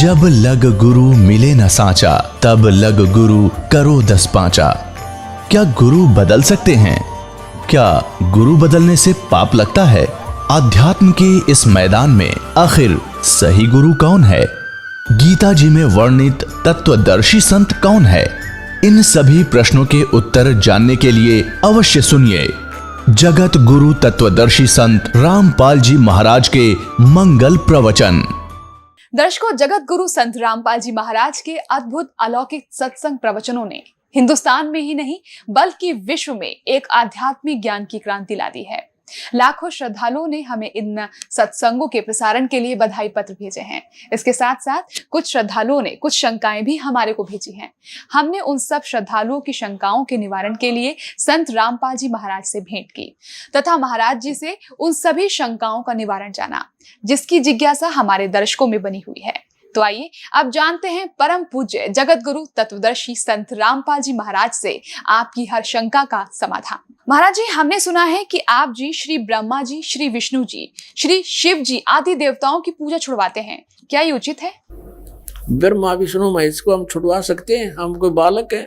जब लग गुरु मिले न साचा, तब लग गुरु करो 10 पांचा। क्या गुरु बदल सकते हैं? क्या गुरु बदलने से पाप लगता है? आध्यात्म के इस मैदान में आखिर सही गुरु कौन है? गीता जी में वर्णित तत्वदर्शी संत कौन है? इन सभी प्रश्नों के उत्तर जानने के लिए अवश्य सुनिए जगत गुरु तत्वदर्शी संत रामपाल जी महाराज के मंगल प्रवचन। दर्शकों, जगत गुरु संत रामपाल जी महाराज के अद्भुत अलौकिक सत्संग प्रवचनों ने हिंदुस्तान में ही नहीं बल्कि विश्व में एक आध्यात्मिक ज्ञान की क्रांति ला दी है। लाखों श्रद्धालुओं ने हमें इन सत्संगों के प्रसारण के लिए बधाई पत्र भेजे हैं। इसके साथ साथ कुछ श्रद्धालुओं ने कुछ शंकाएं भी हमारे को भेजी हैं। हमने उन सब श्रद्धालुओं की शंकाओं के निवारण के लिए संत रामपाल जी महाराज से भेंट की तथा महाराज जी से उन सभी शंकाओं का निवारण जाना, जिसकी जिज्ञासा हमारे दर्शकों में बनी हुई है। तो आइए अब जानते हैं परम पूज्य जगत गुरु तत्वदर्शी संत रामपाल जी महाराज से आपकी हर शंका का समाधान। महाराज जी, हमने सुना है कि आप जी श्री ब्रह्मा जी, श्री विष्णु जी, श्री शिव जी आदि देवताओं की पूजा छुड़वाते हैं, क्या ये उचित है? ब्रह्मा विष्णु महेश को हम छुड़वा सकते हैं? हम कोई बालक है?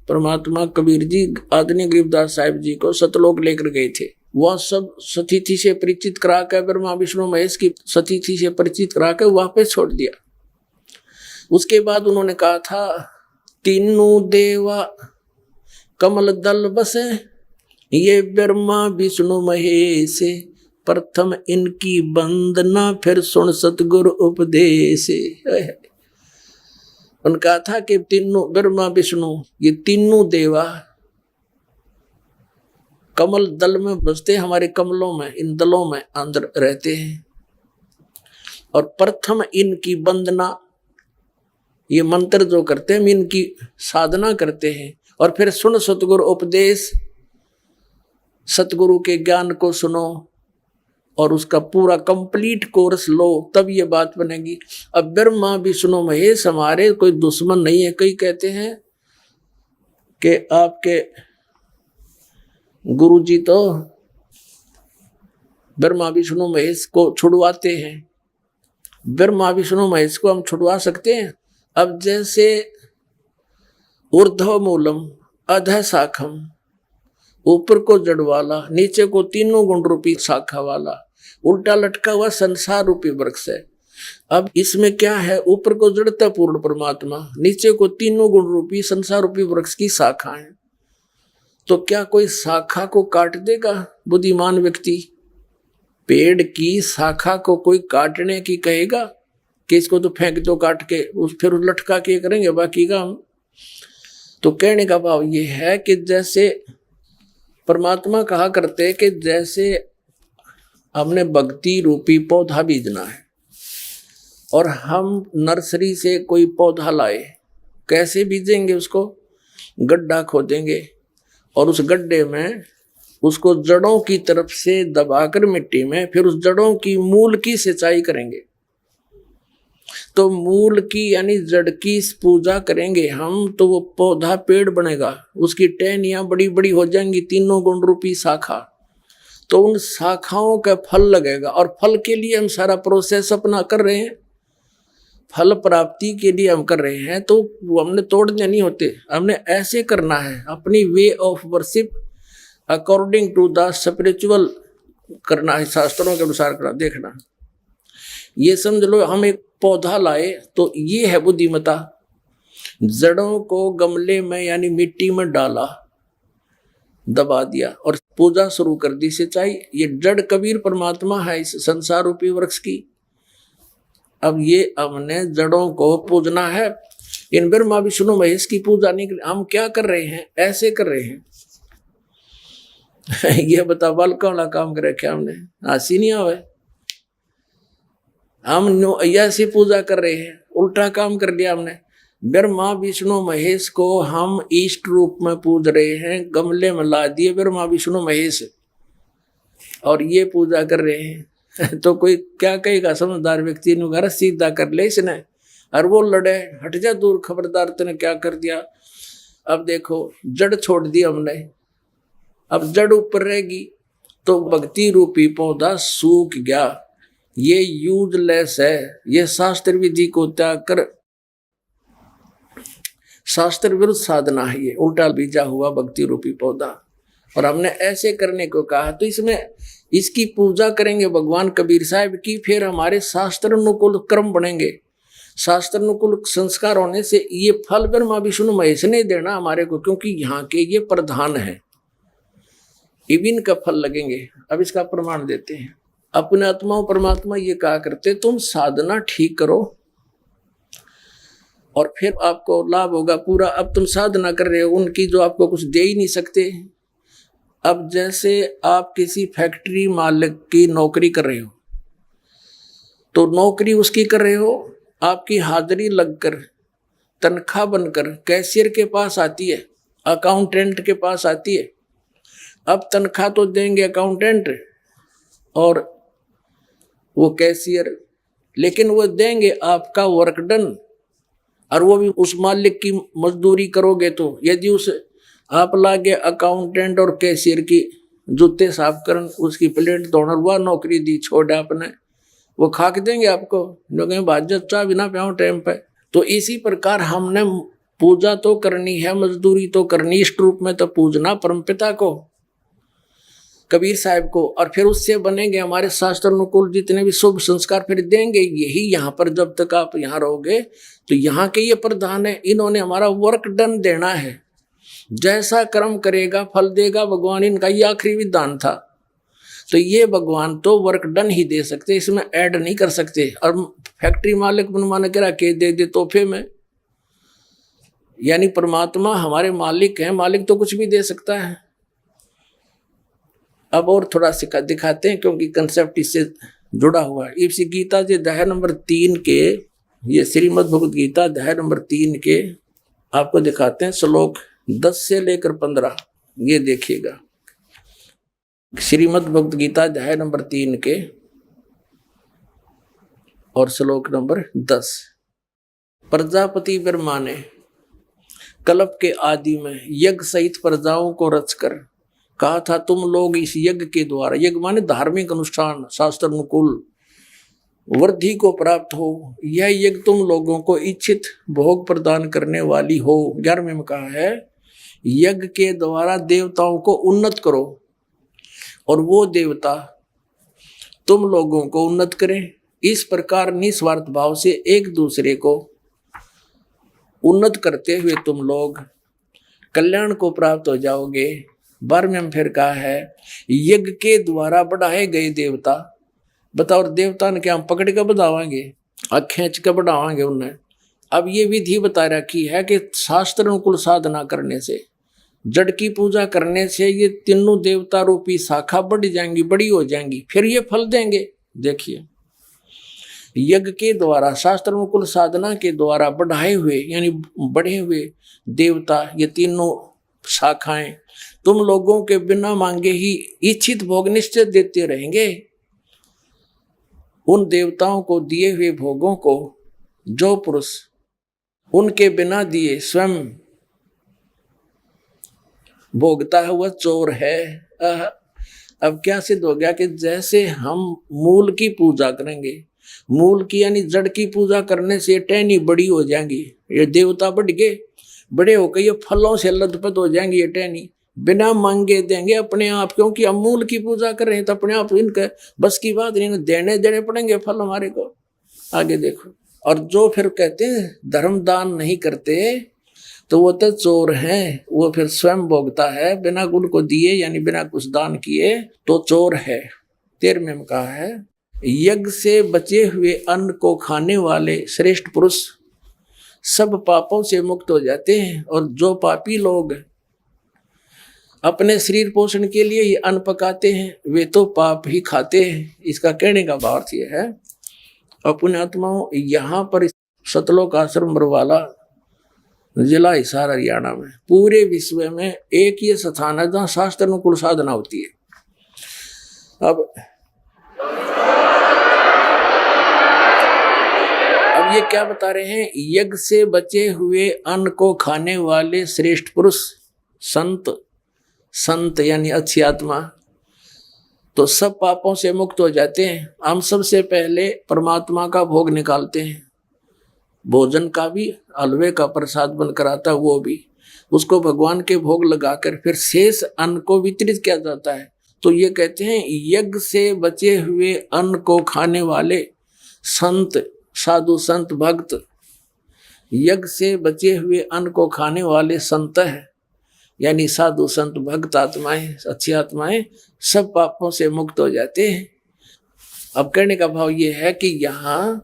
परमात्मा कबीर जी आदरणीय गरीबदास साहिब जी को सतलोक लेकर गए थे। वह सब सतीथि से परिचित करा कर, ब्रह्मा विष्णु महेश की सतीथि से परिचित करा कर वापस छोड़ दिया। उसके बाद उन्होंने कहा था, तीनों देवा कमल दल बसे, ये ब्रह्मा विष्णु महेश, प्रथम इनकी वंदना फिर सुन सतगुरु उपदेश। उन्होंने कहा था कि तीनों ब्रह्मा विष्णु ये तीनों देवा कमल दल में बसते, हमारे कमलों में, इन दलों में अंदर रहते हैं। और प्रथम इनकी वंदना, ये मंत्र जो करते हैं इनकी साधना करते हैं। और फिर सुन सतगुरु उपदेश, सतगुरु के ज्ञान को सुनो और उसका पूरा कंप्लीट कोर्स लो, तब ये बात बनेगी। अब ब्रह्मा विष्णु महेश हमारे कोई दुश्मन नहीं है। कई कहते हैं कि आपके गुरु जी तो ब्रह्मा विष्णु महेश को छुड़वाते हैं। ब्रह्मा विष्णु महेश को हम छुड़वा सकते हैं? अब जैसे ऊर्ध्व मूलम अधः शाखम, ऊपर को जड़ वाला, नीचे को तीनों गुण रूपी शाखा वाला, उल्टा लटका हुआ संसार रूपी वृक्ष है। अब इसमें क्या है? ऊपर को जड़ता पूर्ण परमात्मा, नीचे को तीनों गुण रूपी संसार रूपी वृक्ष की शाखा है। तो क्या कोई शाखा को काट देगा बुद्धिमान व्यक्ति? पेड़ की शाखा को कोई काटने की कहेगा कि इसको तो फेंक दो काट के, फिर लटका के करेंगे बाकी का हम? तो कहने का भाव ये है कि जैसे परमात्मा कहा करते कि जैसे हमने भक्ति रूपी पौधा बीजना है और हम नर्सरी से कोई पौधा लाए, कैसे बीजेंगे? उसको गड्ढा खोदेंगे और उस गड्ढे में उसको जड़ों की तरफ से दबाकर मिट्टी में, फिर उस जड़ों की मूल की सिंचाई करेंगे। तो मूल की यानी जड़ की पूजा करेंगे हम, तो वो पौधा पेड़ बनेगा, उसकी टहनियां बड़ी बड़ी हो जाएंगी, तीनों गुण रूपी शाखा। तो उन शाखाओं का फल लगेगा और फल के लिए हम सारा प्रोसेस अपना कर रहे हैं, फल प्राप्ति के लिए हम कर रहे हैं। तो वो हमने तोड़ने नहीं होते, हमने ऐसे करना है, अपनी way of worship according to the spiritual करना है, शास्त्रों के अनुसार करना। देखना, ये समझ लो हम एक पौधा लाए तो ये है बुद्धिमता। जड़ों को गमले में यानी मिट्टी में डाला, दबा दिया और पूजा शुरू कर दी, सिंचाई। ये जड़ कबीर परमात्मा है इस संसार रूपी वृक्ष की। अब ये हमने जड़ों को पूजना है, इन ब्रह्मा विष्णु महेश की पूजा नहीं कर। हम क्या कर रहे हैं? ऐसे कर रहे हैं। ये बता, बालका वाला काम कर रखे हमने, हंसी नहीं आवे। हम ऐसी पूजा कर रहे हैं, उल्टा काम कर लिया हमने। ब्रह्मा विष्णु महेश को हम इष्ट रूप में पूज रहे हैं, गमले में ला दिए ब्रह्मा विष्णु महेश और ये पूजा कर रहे हैं। तो कोई क्या कहेगा? समझदार व्यक्ति ने घर सीधा कर ले इसने, और वो लड़े, हट जा दूर, खबरदार तूने क्या कर दिया। अब देखो, जड़ छोड़ दी हमने, अब जड़ ऊपर रहेगी तो भक्ति रूपी पौधा सूख गया। ये यूजलेस है। ये शास्त्र विधि को त्याग कर शास्त्र विरुद्ध साधना है, ये उल्टा बीजा हुआ भक्ति रूपी पौधा। और हमने ऐसे करने को कहा, तो इसमें इसकी पूजा करेंगे भगवान कबीर साहब की, फिर हमारे शास्त्र अनुकूल कर्म बनेंगे। शास्त्र अनुकूल संस्कार होने से ये फल ब्रह्मा विष्णु महेश ने देना हमारे को, क्योंकि यहाँ के ये प्रधान है, इबिन का फल लगेंगे। अब इसका प्रमाण देते हैं। अपने आत्मा परमात्मा ये कहा करते, तुम साधना ठीक करो और फिर आपको लाभ होगा पूरा। अब तुम साधना कर रहे हो उनकी जो आपको कुछ दे ही नहीं सकते। अब जैसे आप किसी फैक्ट्री मालिक की नौकरी कर रहे हो, तो नौकरी उसकी कर रहे हो, आपकी हाजिरी लगकर तनख्वाह बनकर कैशियर के पास आती है, अकाउंटेंट के पास आती है। अब तनख्वाह तो देंगे अकाउंटेंट और वो कैशियर, लेकिन वो देंगे आपका वर्क डन, और वो भी उस मालिक की मजदूरी करोगे। तो यदि उस आप लागे अकाउंटेंट और कैशियर की जूते साफ करन, उसकी प्लेट धोना, वह नौकरी दी छोड़ आपने, वो खाक देंगे आपको, लोग भाजत चाह बिना प्याओ टाइम पे। तो इसी प्रकार हमने पूजा तो करनी है, मजदूरी तो करनी, इष्ट रूप में तो पूजना परमपिता को, कबीर साहब को, और फिर उससे बनेंगे हमारे शास्त्र अनुकूल जितने भी शुभ संस्कार फिर देंगे। यही यहाँ पर जब तक आप यहाँ रहोगे तो यहाँ के ये प्रधान है, इन्होंने हमारा वर्क डन देना है। जैसा कर्म करेगा फल देगा भगवान, इनका ये आखिरी विधान था। तो ये भगवान तो वर्क डन ही दे सकते, इसमें ऐड नहीं कर सकते। और फैक्ट्री मालिक बनवाने के रखे दे तोहफे में, यानी परमात्मा हमारे मालिक हैं, मालिक तो कुछ भी दे सकता है। अब और थोड़ा सा दिखाते हैं, क्योंकि कंसेप्ट इससे जुड़ा हुआ है। इसी गीता जी अध्याय नंबर 3 के, ये श्रीमद् भगवद गीता अध्याय नंबर 3 के आपको दिखाते हैं, श्लोक 10 से लेकर 15। ये देखिएगा, श्रीमद् भगवद गीता अध्याय नंबर 3 के और श्लोक नंबर 10। प्रजापति ब्रह्मा ने कल्प के आदि में यज्ञ सहित प्रजाओं को रचकर कहा था, तुम लोग इस यज्ञ के द्वारा, यज्ञ माने धार्मिक अनुष्ठान, शास्त्र अनुकूल वृद्धि को प्राप्त हो। यह यज्ञ तुम लोगों को इच्छित भोग प्रदान करने वाली हो। 11वें में कहा है, यज्ञ के द्वारा देवताओं को उन्नत करो और वो देवता तुम लोगों को उन्नत करें। इस प्रकार निस्वार्थ भाव से एक दूसरे को उन्नत करते हुए तुम लोग कल्याण को प्राप्त हो जाओगे। 12वें में फिर कहा है, यज्ञ के द्वारा बढ़ाए गए देवता, बताओ देवता ने क्या हम पकड़ के बढ़ावाएंगे, खींच के बढ़ावाएंगे उन्हें। अब ये विधि बता रखी है कि शास्त्र अनुकूल साधना करने से, जड़ की पूजा करने से ये तीनों देवता रूपी शाखा बढ़ जाएंगी, बड़ी हो जाएंगी, फिर ये फल देंगे। देखिए, यज्ञ के द्वारा, शास्त्र अनुकूल साधना के द्वारा बढ़ाए हुए यानी बढ़े हुए देवता, ये तीनों शाखाएं तुम लोगों के बिना मांगे ही इच्छित भोग निश्चित देते रहेंगे। उन देवताओं को दिए हुए भोगों को जो पुरुष उनके बिना दिए स्वयं भोगता है वह चोर है। अब क्या सिद्ध हो गया कि जैसे हम मूल की पूजा करेंगे, मूल की यानी जड़ की पूजा करने से टहनी बड़ी हो जाएंगी, ये देवता बढ़ गए, बड़े होकर ये फलों से लथपथ हो जाएंगी, ये टहनी बिना मांगे देंगे अपने आप, क्योंकि हम मूल की पूजा कर रहे हैं तो अपने आप इनके बस की बात नहीं, देने पड़ेंगे फल हमारे को। आगे देखो, और जो फिर कहते हैं धर्म दान नहीं करते तो वो तो चोर हैं, वो फिर स्वयं भोगता है बिना गुण को दिए, यानी बिना कुछ दान किए तो चोर है। 13वें में कहा है, यज्ञ से बचे हुए अन्न को खाने वाले श्रेष्ठ पुरुष सब पापों से मुक्त हो जाते हैं, और जो पापी लोग अपने शरीर पोषण के लिए ही अन्न पकाते हैं वे तो पाप ही खाते हैं। इसका कहने का भाव यह है, अपने आत्माओं, यहाँ पर सतलोक आश्रम बरवाला जिला हिसार हरियाणा में पूरे विश्व में एक ये स्थान है जहाँ शास्त्र अनुकूल साधना होती है। अब ये क्या बता रहे हैं, यज्ञ से बचे हुए अन्न को खाने वाले श्रेष्ठ पुरुष संत यानी अच्छी आत्मा, तो सब पापों से मुक्त हो जाते हैं। हम सबसे पहले परमात्मा का भोग निकालते हैं, भोजन का भी, हलवे का प्रसाद बनकर आता वो भी, उसको भगवान के भोग लगाकर फिर शेष अन्न को वितरित किया जाता है। तो ये कहते हैं यज्ञ से बचे हुए अन्न को खाने वाले संत, साधु संत भक्त, यज्ञ से बचे हुए अन्न को खाने वाले संत है, यानी साधु संत भक्त आत्माएं, अच्छी आत्माएं सब पापों से मुक्त हो जाते हैं। अब कहने का भाव ये है कि यहाँ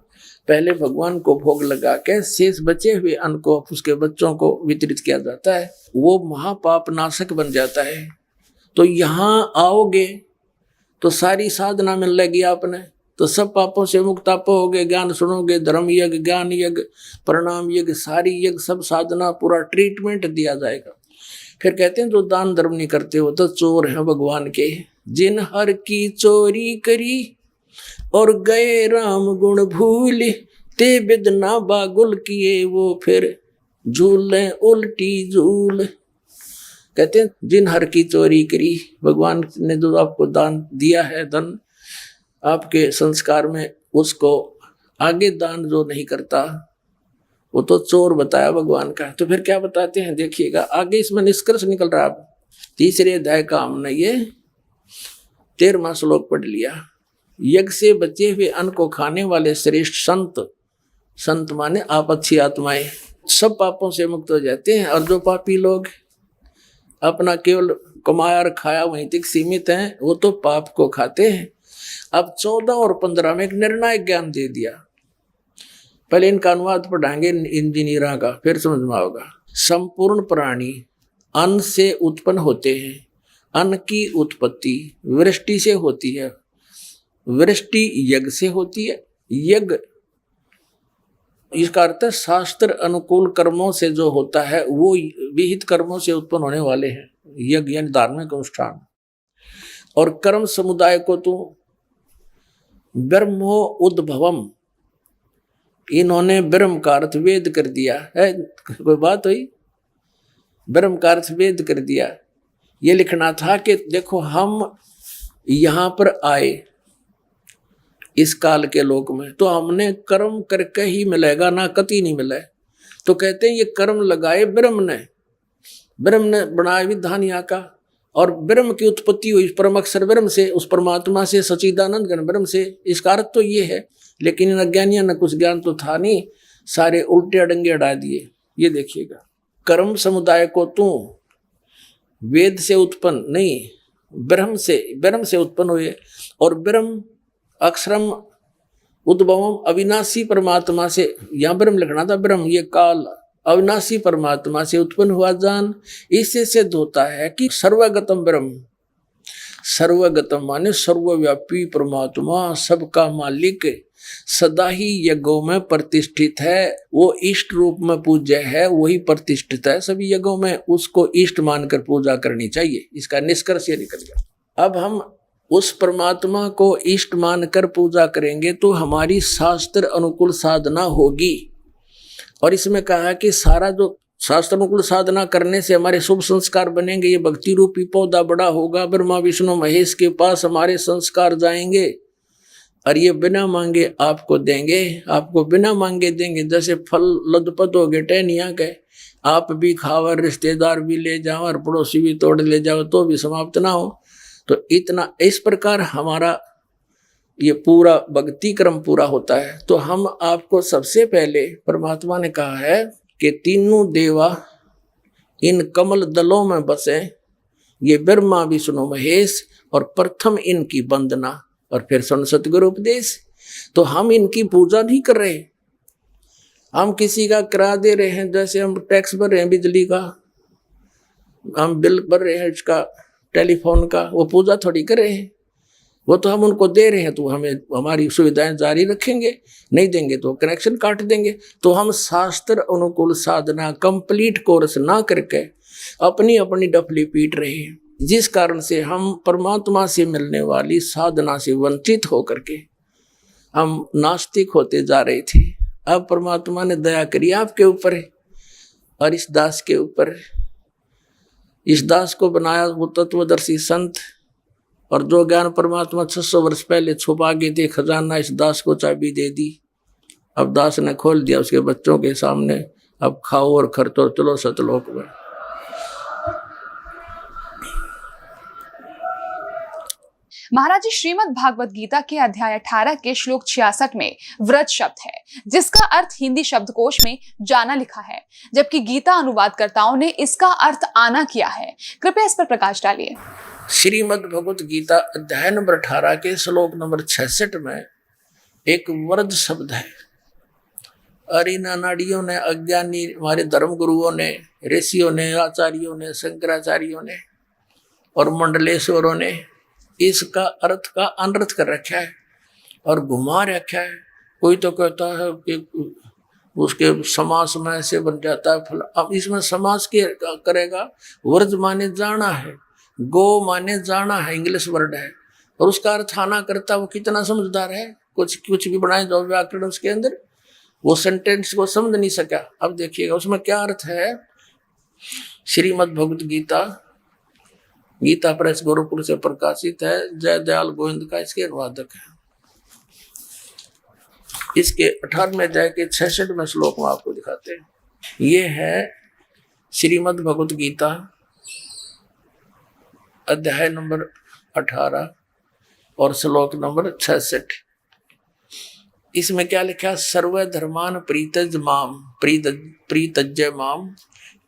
पहले भगवान को भोग लगा के शेष बचे हुए अन्न को उसके बच्चों को वितरित किया जाता है, वो महापाप नाशक बन जाता है। तो यहाँ आओगे तो सारी साधना मिल लेगी आपने, तो सब पापों से मुक्त आप होगे। ज्ञान सुनोगे, धर्म यज्ञ, ज्ञान यज्ञ, प्रणाम यज्ञ, सारी यज्ञ, सब साधना, पूरा ट्रीटमेंट दिया जाएगा। फिर कहते हैं जो दान धर्म नहीं करते हो तो चोर हैं भगवान के। जिन हर की चोरी करी और गए राम गुण भूल, ते बिदना बागुल किए वो फिर झूले उल्टी झूल। कहते हैं जिन हर की चोरी करी, भगवान ने जो आपको दान दिया है, धन आपके संस्कार में, उसको आगे दान जो नहीं करता वो तो चोर बताया भगवान का। तो फिर क्या बताते हैं देखिएगा आगे, इसमें निष्कर्ष निकल रहा है। तीसरे अध्याय का हमने ये 13वां श्लोक पढ़ लिया। यज्ञ से बचे हुए अन्न को खाने वाले श्रेष्ठ संत, संत माने आप अच्छी आत्माएं, सब पापों से मुक्त हो जाते हैं। और जो पापी लोग अपना केवल कमाया और खाया वहीं तक सीमित हैं, वो तो पाप को खाते हैं। अब 14 और 15 में एक निर्णायक ज्ञान दे दिया। पहले इनका अनुवाद पढ़ाएंगे इंजीनियरों का, फिर समझ में आएगा। संपूर्ण प्राणी अन्न से उत्पन्न होते हैं। अन्न की उत्पत्ति वृष्टि से होती है, वृष्टि यज्ञ से होती है। यज्ञ इसका अर्थ है शास्त्र अनुकूल कर्मों से जो होता है वो विहित कर्मों से उत्पन्न होने वाले हैं, यज्ञ यानी धार्मिक अनुष्ठान। और कर्म समुदाय को तो ब्रह्मो उद्भवम, इन्होंने ब्रह्म का अर्थ वेद कर दिया है। कोई बात हुई? ब्रह्म का अर्थ वेद कर दिया। ये लिखना था कि देखो हम यहाँ पर आए इस काल के लोक में, तो हमने कर्म करके ही मिलेगा, ना कति नहीं मिले। तो कहते हैं ये कर्म लगाए ब्रह्म ने बनाया विधान यहाँ का, और ब्रह्म की उत्पत्ति हुई परम अक्षर ब्रह्म से, उस परमात्मा से, सच्चिदानंद घन ब्रह्म से। इसका अर्थ तो ये है, लेकिन इन अज्ञानियों ने कुछ ज्ञान तो था नहीं, सारे उल्टे अडंगे अड़ा दिए। ये देखिएगा, कर्म समुदाय को तू वेद से उत्पन्न नहीं, ब्रह्म से उत्पन्न हुए। और ब्रह्म अक्षरम उद्भवम, अविनाशी परमात्मा से, यहाँ ब्रह्म लिखना था, ब्रह्म ये काल अविनाशी परमात्मा से उत्पन्न हुआ जान। इससे सिद्ध होता है कि सर्वगतम ब्रह्म, सर्वगतम माने सर्वव्यापी परमात्मा, सबका मालिक, सदा ही यज्ञों में प्रतिष्ठित है। वो इष्ट रूप में पूज्य है, वही प्रतिष्ठित है सभी यज्ञों में, उसको इष्ट मानकर पूजा करनी चाहिए। इसका निष्कर्ष ये निकल गया। अब हम उस परमात्मा को इष्ट मानकर पूजा करेंगे तो हमारी शास्त्र अनुकूल साधना होगी। और इसमें कहा कि सारा जो शास्त्र अनुकूल साधना करने से हमारे शुभ संस्कार बनेंगे। ये भक्ति रूपी पौधा बड़ा होगा, ब्रह्मा विष्णु महेश के पास हमारे संस्कार जाएंगे, और ये बिना मांगे आपको देंगे, आपको बिना मांगे देंगे। जैसे फल लदपत हो गए टहनिया के, आप भी खाओ, रिश्तेदार भी ले जाओ, और पड़ोसी भी तोड़ ले जाओ तो भी समाप्त ना हो। तो इतना इस प्रकार हमारा ये पूरा भक्ति क्रम पूरा होता है। तो हम आपको सबसे पहले परमात्मा ने कहा है कि तीनों देवा इन कमल दलों में बसे, ये ब्रह्मा विष्णु महेश, और प्रथम इनकी वंदना और फिर सतगुरु उपदेश। तो हम इनकी पूजा नहीं कर रहे, हम किसी का किराया दे रहे हैं। जैसे हम टैक्स भर रहे हैं बिजली का, हम बिल भर रहे हैं इसका, टेलीफोन का, वो पूजा थोड़ी कर रहे हैं, वो तो हम उनको दे रहे हैं। तो हमें हमारी सुविधाएं जारी रखेंगे, नहीं देंगे तो कनेक्शन काट देंगे। तो हम शास्त्र अनुकूल साधना कंप्लीट कोर्स ना करके अपनी अपनी डफली पीट रहे हैं, जिस कारण से हम परमात्मा से मिलने वाली साधना से वंचित होकर के हम नास्तिक होते जा रहे थे। अब परमात्मा ने दया करी आपके ऊपर और इस दास के ऊपर। इस दास को बनाया वो तत्वदर्शी संत, और जो ज्ञान परमात्मा 600 वर्ष पहले छुपा के थे खजाना, इस दास को चाबी दे दी। अब दास ने खोल दिया उसके बच्चों के सामने, अब खाओ और खर्चो, चलो सतलोक में। महाराज जी, श्रीमद् भागवत गीता के अध्याय 18 के श्लोक 66 में व्रत शब्द है, जिसका अर्थ हिंदी शब्दकोश में जाना लिखा है, जबकि गीता अनुवादकर्ताओं ने इसका अर्थ आना किया है। कृपया इस पर प्रकाश डालिए। श्रीमद् भगवत गीता अध्याय नंबर 18 के श्लोक नंबर 66 में एक व्रत शब्द है। और इन अनाड़ियों ने, अज्ञानी हमारे धर्म गुरुओं ने, ऋषियों ने, आचार्यों ने, शंकराचार्यों ने और मंडलेश्वरों ने इसका अर्थ का अनर्थ कर रखा है और घुमा रखा है। कोई तो कहता है कि उसके समास में ऐसे बन जाता है फल। अब इसमें समास के करेगा, वर्ज माने जाना है, गो माने जाना है, इंग्लिश वर्ड है, और उसका अर्थ आना करता। वो कितना समझदार है, कुछ भी बनाए जाओ व्याकरण उसके अंदर, वो सेंटेंस को समझ नहीं सका। अब देखिएगा उसमें क्या अर्थ है। श्रीमद् भगवत गीता, गीता प्रेस गोरखपुर से प्रकाशित है, जय दयाल गोविंद का इसके अनुवादक है। इसके 18वें अध्याय के 66वें श्लोक में आपको दिखाते हैं। ये है श्रीमद् भगवत गीता अध्याय नंबर 18 और श्लोक नंबर 66। इसमें क्या लिखा है? सर्व धर्मान प्रीतज्य माम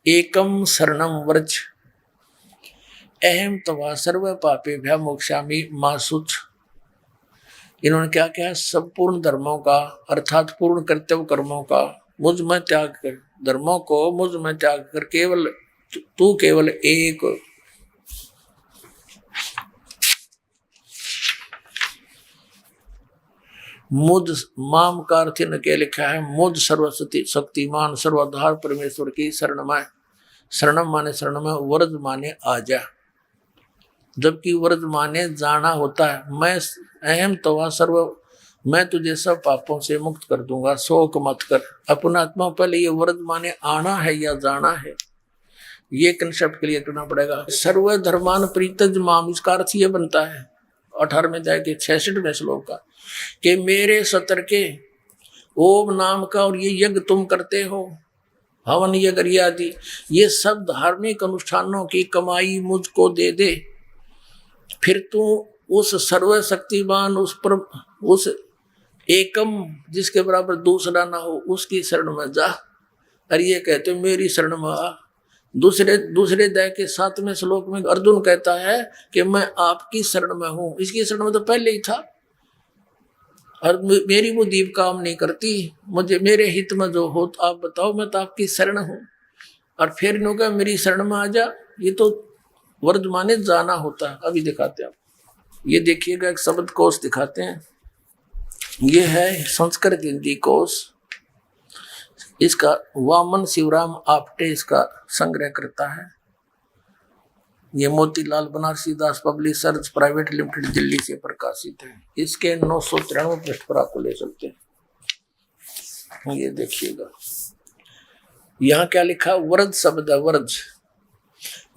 एकम शरणम व्रज अहम तवा सर्व पापेभ्य मोक्षामि मासुच। इन्होंने क्या कहा? संपूर्ण धर्मों का अर्थात पूर्ण कर्तव्य कर्मों का मुझ में त्याग कर, धर्मों को मुझ में त्याग कर केवल तू केवल एक मुझ माम का अर्थ न के लिखा है मुझ सर्वशक्ति शक्तिमान सर्वाधार परमेश्वर की शरण में। शरणम माने शरण में, व्रज माने आजा, जबकि व्रज माने जाना होता है। मैं अहम तवा सर्व, मैं तुझे सब पापों से मुक्त कर दूंगा, शोक मत कर। अपना आत्मा पहले ये व्रज माने आना है या जाना है, ये कंसेप्ट क्लियर करना पड़ेगा। सर्व धर्मान प्रीतज माम, इसका अर्थ ये बनता है 18वें अध्याय के 66वें श्लोक का कि मेरे सतर के ओम नाम का और ये यज्ञ तुम करते हो, हवन यज्ञ आदि, ये सब धार्मिक अनुष्ठानों की कमाई मुझको दे दे। फिर तू उस सर्वशक्तिमान, उस एकम जिसके बराबर दूसरा ना हो, उसकी शरण में जा। और ये कहते मेरी शरण में आ। दूसरे अध्याय के 7वें श्लोक में अर्जुन कहता है कि मैं आपकी शरण में हूं। इसकी शरण में तो पहले ही था, और मेरी वो दीप काम नहीं करती, मुझे मेरे हित में जो हो तो आप बताओ, मैं तो आपकी शरण हूं। और फिर इन्होंने मेरी शरण में आ जा, ये तो वर्ज माने जाना होता है। अभी दिखाते हैं आप, ये देखिएगा एक शब्द कोश दिखाते हैं। ये है संस्कृत हिंदी कोश, इसका वामन शिवराम आपटे इसका संग्रह करता है। ये मोतीलाल बनारसी दास पब्लिशर्स प्राइवेट लिमिटेड दिल्ली से प्रकाशित है। इसके 993 पृष्ठ पर आपको ले सकते हैं। ये देखिएगा यहाँ क्या लिखा, व्रज शब्द है।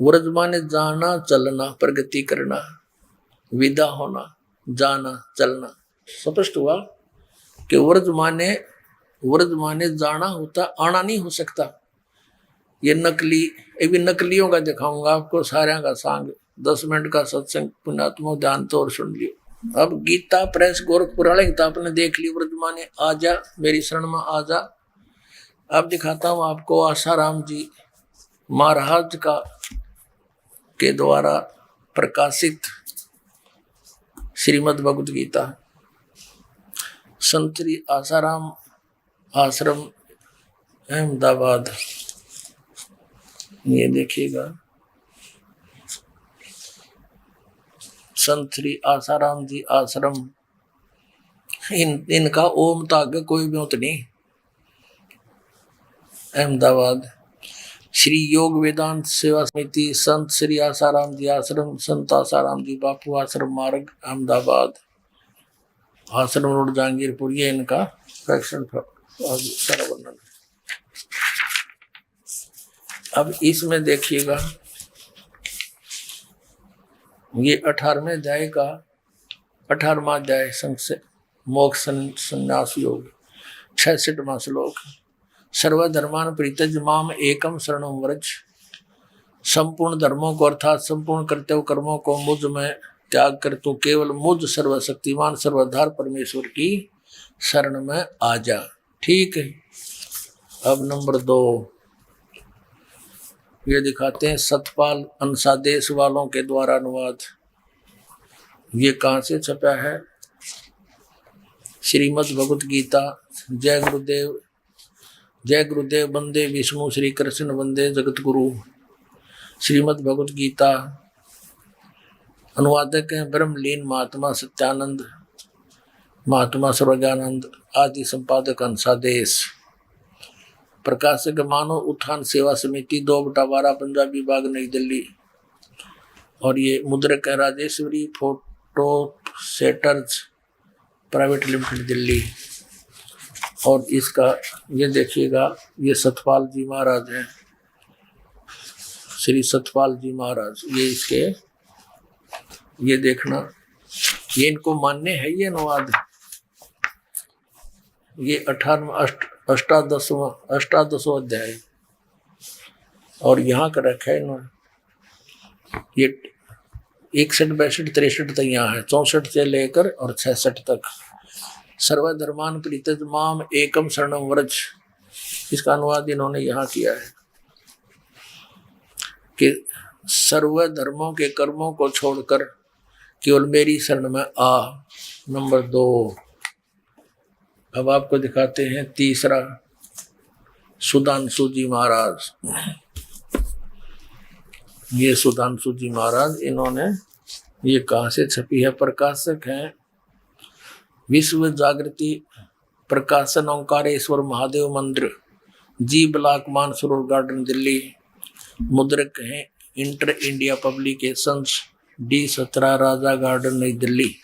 व्रज माने जाना, चलना, प्रगति करना, विदा होना, जाना, चलना। स्पष्ट हुआ कि व्रज माने जाना होता, आना नहीं हो सकता। ये नकलियों का दिखाऊंगा आपको, सारे का सांग 10 मिनट का सत्संग पुण्यात्मा ध्यान तो और सुन लियो। अब गीता प्रेस गोरखपुर वाले किताब ने देख ली, व्रज माने आजा, मेरी शरण में आजा। अब दिखाता हूं आपको आसाराम जी महाराज के द्वारा प्रकाशित श्रीमद् भगवत गीता, संत श्री आसाराम आश्रम अहमदाबाद। ये देखिएगा संत श्री आसाराम जी आश्रम, इनका ओम तो आगे कोई ब्योत नहीं, अहमदाबाद। श्री योग वेदांत सेवा समिति, संत श्री आसाराम जी आश्रम, संत आसाराम जी बापू आश्रम मार्ग, अहमदाबाद, आश्रम रोड, जहांगीरपुर। ये इनका फैक्शन सारा वर्णन। अब इसमें देखिएगा ये 18वें अध्याय का 18वां अध्याय संक्षेप मोक्ष संन्यास योग 66वां श्लोक। सर्वधर्मान परित्यज माम एकम शरणम व्रज। संपूर्ण धर्मों को अर्थात संपूर्ण कर्तव्य कर्मों को मुझ में त्याग कर तू केवल मुझ सर्वशक्तिमान सर्वधार परमेश्वर की शरण में आ जा। ठीक है। अब नंबर 2 ये दिखाते हैं सतपाल अंशादेश वालों के द्वारा अनुवाद। ये कहाँ से छपा है? श्रीमद् भगवत गीता। जय गुरुदेव वंदे विष्णु श्री कृष्ण वंदे जगत गुरु। श्रीमद् भगवत गीता। अनुवादक हैं ब्रह्मलीन महात्मा सत्यानंद, महात्मा सर्वज्ञानंद, आदि संपादक अंशादेश। प्रकाशक मानव उत्थान सेवा समिति 2/12 पंजाबी विभाग नई दिल्ली। और ये मुद्रक है Rajeshwari photo setters private limited Delhi. और इसका ये देखिएगा, ये सतपाल जी महाराज हैं, श्री सतपाल जी महाराज। ये इसके ये देखना, ये इनको मान्य है ये अनुवाद। ये 18वां अध्याय और यहाँ का रखा है इन्होंने। ये 61, 62, 63 तक यहाँ है, 64 से लेकर और 66 तक। सर्वधर्मान परित्यज माम एकम शरणम व्रज, इसका अनुवाद इन्होंने यहाँ किया है कि सर्व धर्मों के कर्मों को छोड़कर केवल मेरी शरण में आ। नंबर 2 अब आपको दिखाते हैं तीसरा, सुधांशु जी महाराज। ये सुधांशु जी महाराज, इन्होंने ये कहाँ से छपी है? प्रकाशक हैं विश्व जागृति प्रकाशन ओंकारेश्वर महादेव मंदिर, जी ब्लॉक मानसरोवर गार्डन दिल्ली। मुद्रक हैं इंटर इंडिया पब्लिकेशंस, D17 राजा गार्डन नई दिल्ली।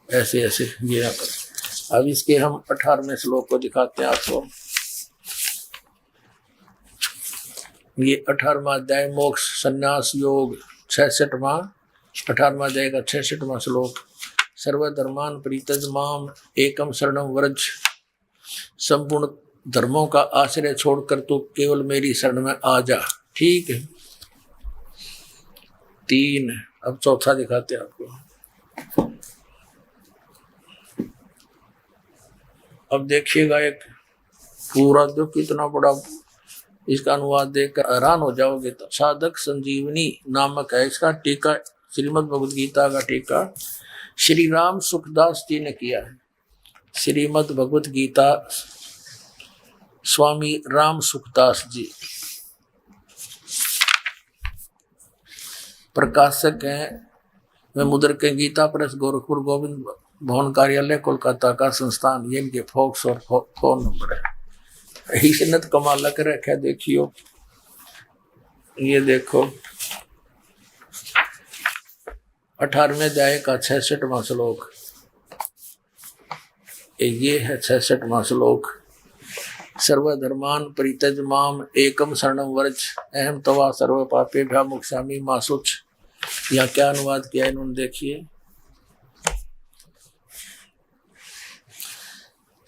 ऐसे ऐसे ये यहाँ पर। अब इसके हम 18वें श्लोक को दिखाते हैं आपको। ये 18वां अध्याय मोक्ष संन्यास योग 18वां अध्याय का 66वां श्लोक। सर्वधर्मान परित्यज माम एकम शरणम व्रज। संपूर्ण धर्मों का आश्रय छोड़कर तू केवल मेरी शरण में आ जा। ठीक है। 3 अब चौथा दिखाते हैं आपको। अब देखिएगा, एक पूरा जो कितना बड़ा, इसका अनुवाद देखकर हैरान हो जाओगे। तो साधक संजीवनी नामक है इसका टीका, श्रीमद् भगवद गीता का टीका श्री राम सुखदास जी ने किया है। श्रीमद् भगवद गीता स्वामी राम सुखदास जी प्रकाशक हैं। वे मुद्रक हैं गीता प्रेस गोरखपुर गोविंद भवन कार्यालय कोलकाता का संस्थान। ये इनके फॉक्स और फोन नंबर है। ही सन्नत कमाल कर रखा। देखियो, ये देखो 18वें अध्याय का 66वां श्लोक। ये है 66वां श्लोक। सर्वधर्मान परित्यज माम एकम शरणम व्रज अहम तवा सर्व पापे भ्या मुक्षामि मा शुच। यहाँ क्या अनुवाद किया इन्होंने, देखिए।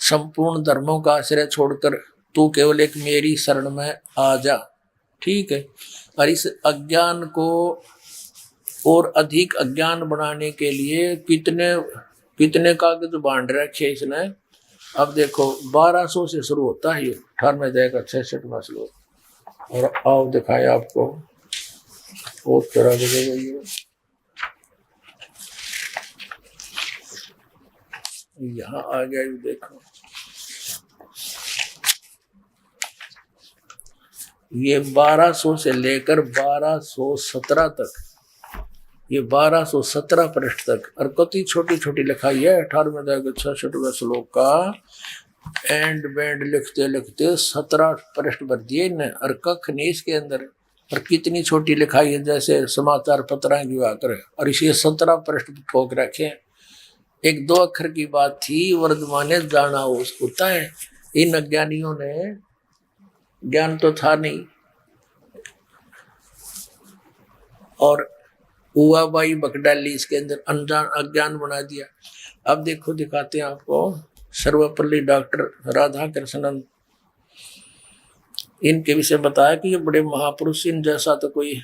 संपूर्ण धर्मों का आश्रय छोड़कर तू केवल एक मेरी शरण में आ जा। ठीक है। और इस अज्ञान को और अधिक अज्ञान बनाने के लिए कितने कागज बांध रखे इसने। अब देखो 1200 से शुरू होता है ये 18वें अध्याय का 66वां श्लोक। और आओ दिखाए आपको और तरह के यहाँ आ गया। ये देखो, ये 1200 से लेकर 1217 तक, ये 1217 पृष्ठ तक। और कति छोटी छोटी लिखाई है 18वें अध्याय के 66वें श्लोक का। एंड बैंड लिखते लिखते 17 पृष्ठ भर दिए इन्हें। और कख नहीं इसके अंदर। और कितनी छोटी लिखाई है, जैसे समाचार पत्र की आकर। और इसे 17 पृष्ठ ठोक रखे। 1-2 अक्षर की बात थी, वर्धमाने जाना होता है। इन अज्ञानियों ने, ज्ञान तो था नहीं, और हुआ बाई बक डाली इसके अंदर, अनजान अज्ञान बना दिया। अब देखो दिखाते हैं आपको सर्वपल्ली डॉक्टर राधा कृष्णन, इनके विषय बताया कि ये बड़े महापुरुष, इन जैसा तो कोई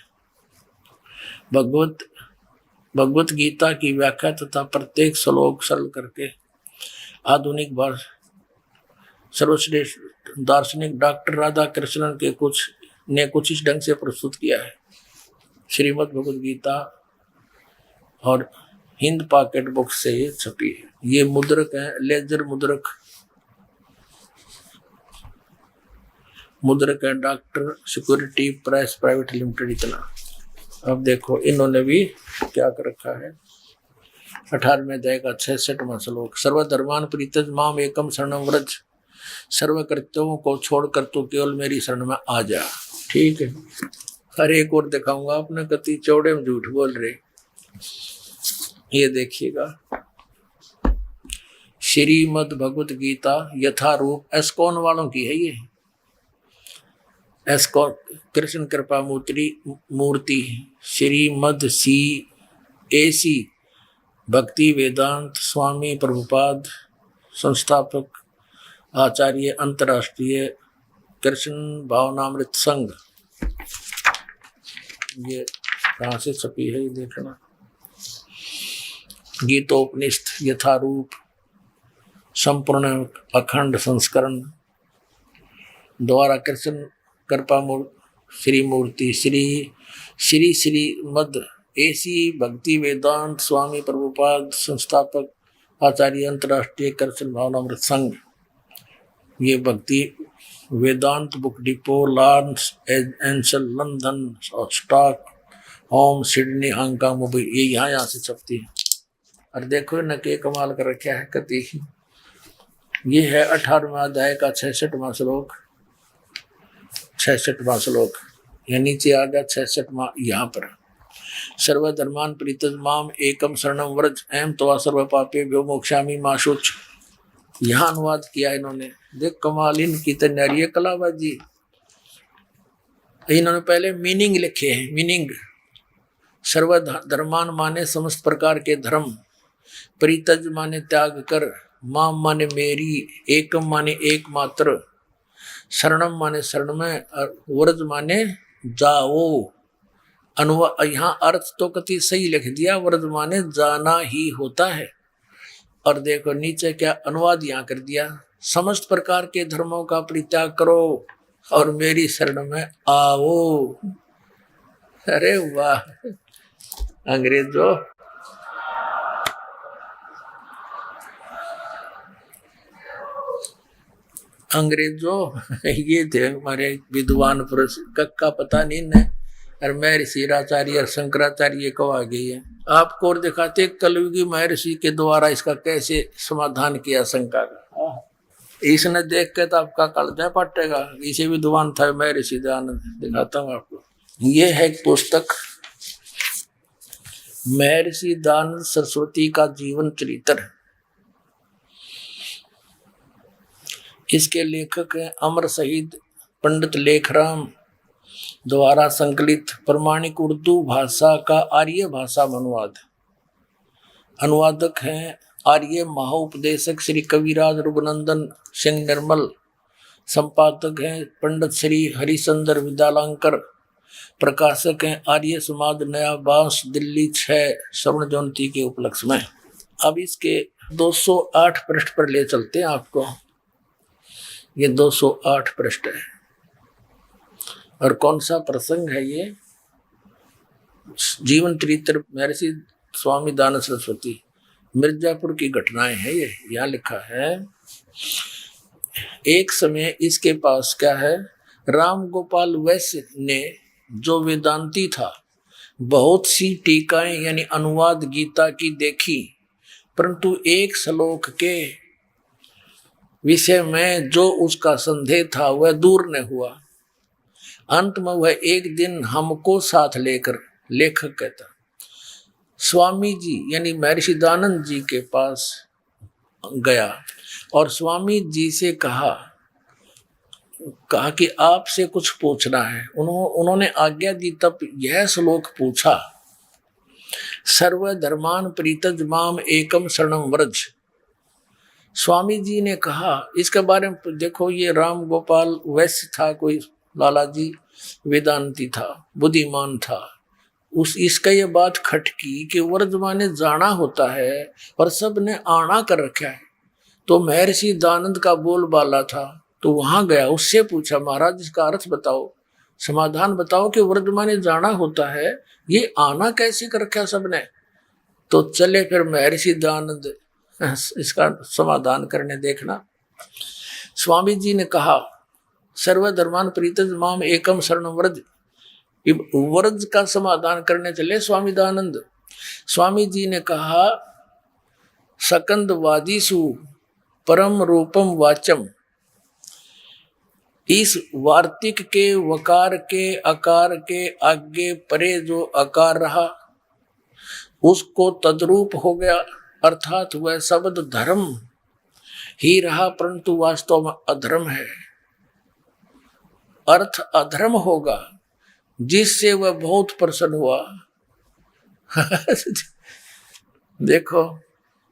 भगवत गीता की व्याख्या तथा प्रत्येक श्लोक सरल करके आधुनिक सर्वश्रेष्ठ दार्शनिक डॉक्टर राधा कृष्णन के कुछ इस ढंग से प्रस्तुत किया है। श्रीमद् भगवद गीता और हिंद पॉकेट बुक से ये छपी है। ये मुद्रक है, लेजर मुद्रक है, doctor security press private limited, इतना। अब देखो इन्होंने भी क्या कर रखा है, 18वें अध्याय का 66वां श्लोक, सर्वधर्मान परित्यज माम एकम शरणम व्रज, सर्व कर्तव्यों को छोड़कर तो केवल मेरी शरण में आ जा। ठीक है, हर एक और दिखाऊंगा, आपने कति चौड़े में झूठ बोल रहे। ये देखिएगा, श्रीमद् भगवत गीता यथारूप एस्कॉन वालों की है ये, एस्कॉन कृष्ण कृपा मूर्ति श्रीमद् CAC भक्ति वेदांत स्वामी प्रभुपाद संस्थापक आचार्य अंतर्राष्ट्रीय कृष्ण भावनामृत संघ, ये कहाँ से छपी है ये देखना। गीतोपनिषद यथारूप संपूर्ण अखंड संस्करण द्वारा कृष्ण कृपा श्री मूर्ति श्री मद AC भक्ति वेदांत स्वामी प्रभुपाद संस्थापक आचार्य अंतर्राष्ट्रीय कृष्ण भावनामृत संघ, ये Bhaktivedanta book depot Los Angeles London Stockholm Sydney Hong Kong Mumbai, ये यहाँ से छपती है। और देखो न के कमाल कर रखा है कति, ये है 18वां अध्याय का 66वां श्लोक, 66वां श्लोक, ये नीचे आ गया 66वां यहाँ पर, सर्वधर्मान परित्यज माम एकम शरणम व्रज अहम त्वा सर्व पापेभ्यो मोक्षामि मा शुच, यहाँ अनुवाद किया इन्होंने। देख कमाल इनकी तैयारी है, कलाबाजी। इन्होंने पहले मीनिंग लिखे हैं, मीनिंग सर्वधर्मान माने समस्त प्रकार के धर्म, परित्यज माने त्याग कर, माम माने मेरी, एकम माने एकमात्र, शरणम माने शरण में, और व्रज माने जाओ। यहाँ अर्थ तो कति सही लिख दिया, व्रज माने जाना ही होता है। और देखो नीचे क्या अनुवाद यहाँ कर दिया, समस्त प्रकार के धर्मों का परित्याग करो और मेरी शरण में आओ। अरे वाह अंग्रेजों, ये थे हमारे विद्वान पुरुष, कक्का पता नहीं न, और महर्षि आचार्य और शंकराचार्य को आ गई है। आपको और दिखाते कलयुगी महर्षि के द्वारा इसका कैसे समाधान किया शंका का। इसने देख के तो आपका कलजा पटेगा, इसे विद्वान था महर्षि दयानंद। दिखाता हूँ आपको, ये है एक पुस्तक महर्षि दयानंद सरस्वती का जीवन चरित्र। इसके लेखक हैं अमर शहीद पंडित लेखराम द्वारा संकलित प्रमाणिक उर्दू भाषा का आर्य भाषा में अनुवाद। अनुवादक हैं आर्य महाउपदेशक श्री कविराज रघुनंदन सिंह निर्मल। संपादक हैं पंडित श्री हरिचंद्र विद्यालंकर। प्रकाशक हैं आर्य समाज नया बांस दिल्ली 6 स्वर्ण जयंती के उपलक्ष्य में। अब इसके 208 पृष्ठ पर ले चलते हैं आपको। ये 208 पृष्ठ है और कौन सा प्रसंग है ये? जीवन चरित्र महर्षि स्वामी दयानंद सरस्वती, मिर्जापुर की घटनाएं हैं ये। यहाँ लिखा है, एक समय इसके पास क्या है, राम गोपाल वैश्य ने जो वेदांती था बहुत सी टीकाएं यानी अनुवाद गीता की देखी, परंतु एक श्लोक के विषय में जो उसका संदेह था वह दूर न हुआ। अंत में वह एक दिन हमको साथ लेकर, लेखक कहता, स्वामी जी यानी महर्षि दयानंद जी के पास गया और स्वामी जी से कहा कि आपसे कुछ पूछना है। उन्होंने आज्ञा दी, तब यह श्लोक पूछा। सर्वधर्मान प्रीतज माम एकम शरणम व्रज। स्वामी जी ने कहा, इसके बारे में देखो, ये राम गोपाल वैश्य था, कोई लाला जी वेदांती था, बुद्धिमान था। इसका ये बात खटकी कि व्रज माने जाना होता है और सब ने आना कर रखा है। तो महर्षि दानंद का बोलबाला था, तो वहां गया, उससे पूछा, महाराज इसका अर्थ बताओ, समाधान बताओ कि व्रज माने जाना होता है, ये आना कैसे कर रखा सबने। तो चले फिर महर्षि दानंद इसका समाधान करने। देखना, स्वामी जी ने कहा, सर्वधर्मान प्रीतज माम एकम शरणम व्रज। व्रज का समाधान करने चले स्वामी दानंद। स्वामी जी ने कहा, सकंद वादीसु परम रूपम वाचम। इस वार्तिक के वकार के अकार के आगे परे जो अकार रहा उसको तद्रूप हो गया, अर्थात वह शब्द धर्म ही रहा, परंतु वास्तव में अधर्म है। अर्थ अधर्म होगा, जिससे वह बहुत प्रसन्न हुआ। देखो,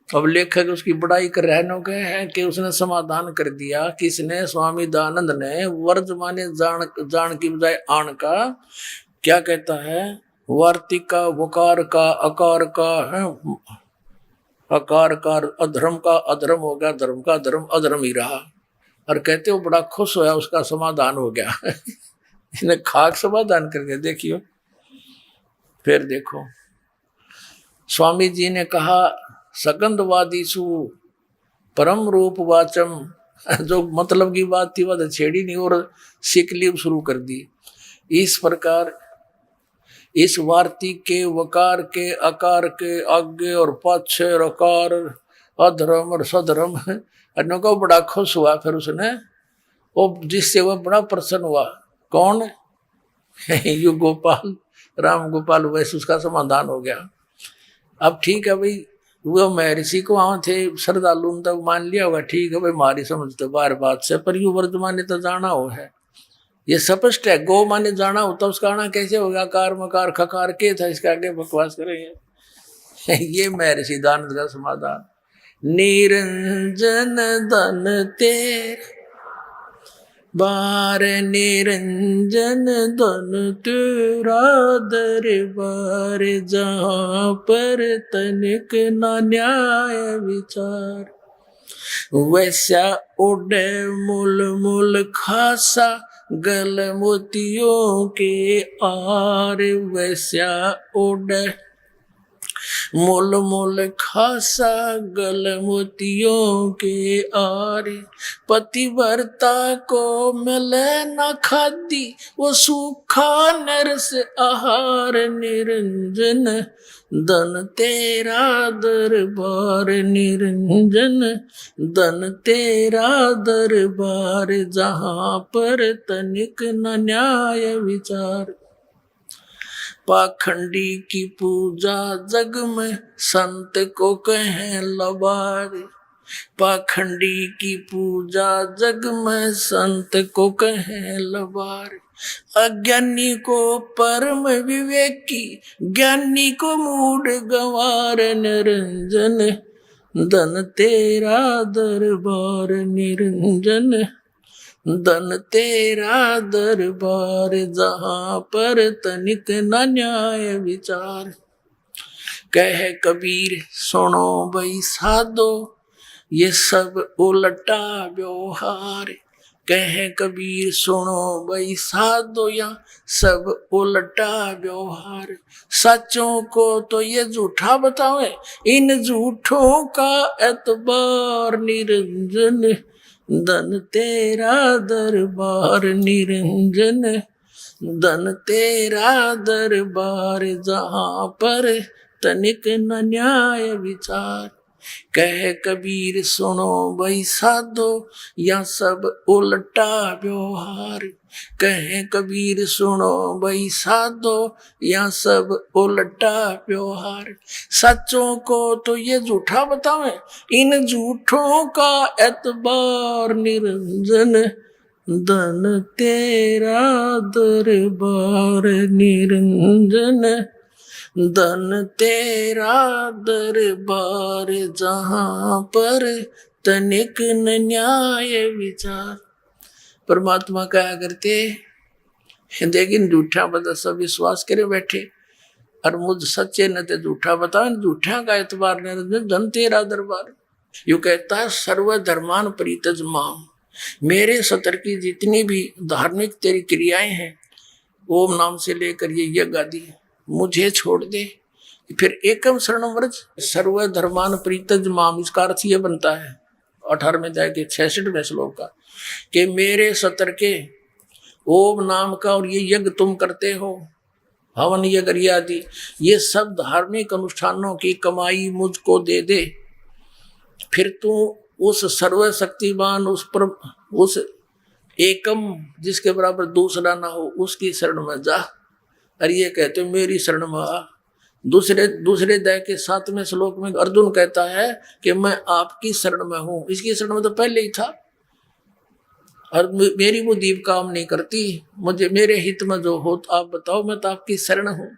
अब लेखक उसकी बड़ाई कर रहे गए हैं कि उसने समाधान कर दिया। किसने? स्वामी दानंद ने। वर्ज माने जान की बजाय आण का क्या कहता है? वार्तिक का, वकार का, अकार का है, अकार का अधर्म का अधर्म हो गया, धर्म का धर्म अधर्म ही रहा। और कहते हो बड़ा खुश होया, उसका समाधान हो गया। इसने खाक समाधान कर दिया। देखियो, फिर देखो, स्वामी जी ने कहा, सकंदवादीसु परम रूप वाचम। जो मतलब की बात थी वह छेड़ी नहीं और सिकली शुरू कर दी। इस प्रकार इस वार्तिक के, वकार के, अकार के आगे और पाछे रकार, अधर्म और सधर्म, अन्यों को बड़ा खुश हुआ। फिर उसने वो, जिससे वह बड़ा प्रसन्न हुआ। कौन? यू गोपाल, राम गोपाल वैश्य। उसका समाधान हो गया। अब ठीक है भाई, वो महर्षि को वहां थे श्रद्धालु तक तो मान लिया होगा, ठीक है भाई, हमारी समझ तो बार बात से, पर यू वर्तमान ने तो जाना हो है, ये स्पष्ट है। गो माने जाना होता, उसका आना कैसे होगा? कार मकार खकार के था, इसके आगे बकवास करेंगे। ये महर्षि दानंद का समाधान। निरंजन धन तेर बार, निरंजन धन तेरा दरबार, जहाँ पर तनिक न न्याय विचार। वैसा उड़े मूल मूल खासा, गल मोतियों के आर। वैसा उड़े मूल मूल खासा, गल मोतियों के आर। पतिव्रता को मिले न खादी, वो सूखा नरस आहार। निरंजन धन तेरा दरबार, निरंजन धन तेरा दरबार, जहाँ पर तनिक न न्याय विचार। पाखंडी की पूजा जग में संत को कहें लबार। पाखंडी की पूजा जग में संत को कहें लबार। अज्ञानी को परम विवेकी, ज्ञानी को मूढ़ गंवार। निरंजन धन तेरा दरबार, निरंजन धन तेरा दरबार, जहाँ पर तनिक न न्याय विचार। कह कबीर सुनो भाई साधो, ये सब उल्टा व्यवहार। कह कबीर सुनो भाई साधो, या सब उल्टा व्यवहार। सच्चों को तो ये झूठा बतावे, इन झूठों का एतबार। निरंजन धन तेरा दरबार, निरंजन धन तेरा दरबार, जहाँ पर तनिक न न्याय विचार। कह कबीर सुनो भाई साधो, या सब उल्टा व्यवहार। कह कबीर सुनो भाई साधो, या सब उल्टा व्यवहार। सच्चों को तो ये झूठा बतावे, इन झूठों का एतबार। निरंजन धन तेरा दरबार, निरंजन धन तेरा दरबार जहां पर तनिक न न्याय विचार। परमात्मा क्या करते, लेकिन झूठा बता सब विश्वास करे बैठे, और मुझ सच्चे न ते झूठा बता, झूठा का एतबार ने धन तेरा दरबार। यू कहता है सर्व धर्मान परितज माम, मेरे सतर की जितनी भी धार्मिक तेरी क्रियाएं हैं, ओम नाम से लेकर ये यज्ञ आदि, मुझे छोड़ दे। फिर एकम शरणम व्रज, सर्व धर्मान परितज माम, इसका अर्थ ये बनता है 18वें अध्याय के 66वें श्लोक का, कि मेरे सतर के ओम नाम का और ये यज्ञ तुम करते हो, हवन यज्ञ आदि, ये सब धार्मिक अनुष्ठानों की कमाई मुझको दे दे। फिर तू उस सर्वशक्तिमान, उस एकम जिसके बराबर दूसरा ना हो, उसकी शरण में जा। और ये कहते मेरी शरण में आ। दूसरे अध्याय के 7वें श्लोक में अर्जुन कहता है कि मैं आपकी शरण में हूं। इसकी शरण में तो पहले ही था, और मेरी वो दीप काम नहीं करती, मुझे मेरे हित में जो हो तो आप बताओ, मैं तो आपकी शरण हूं।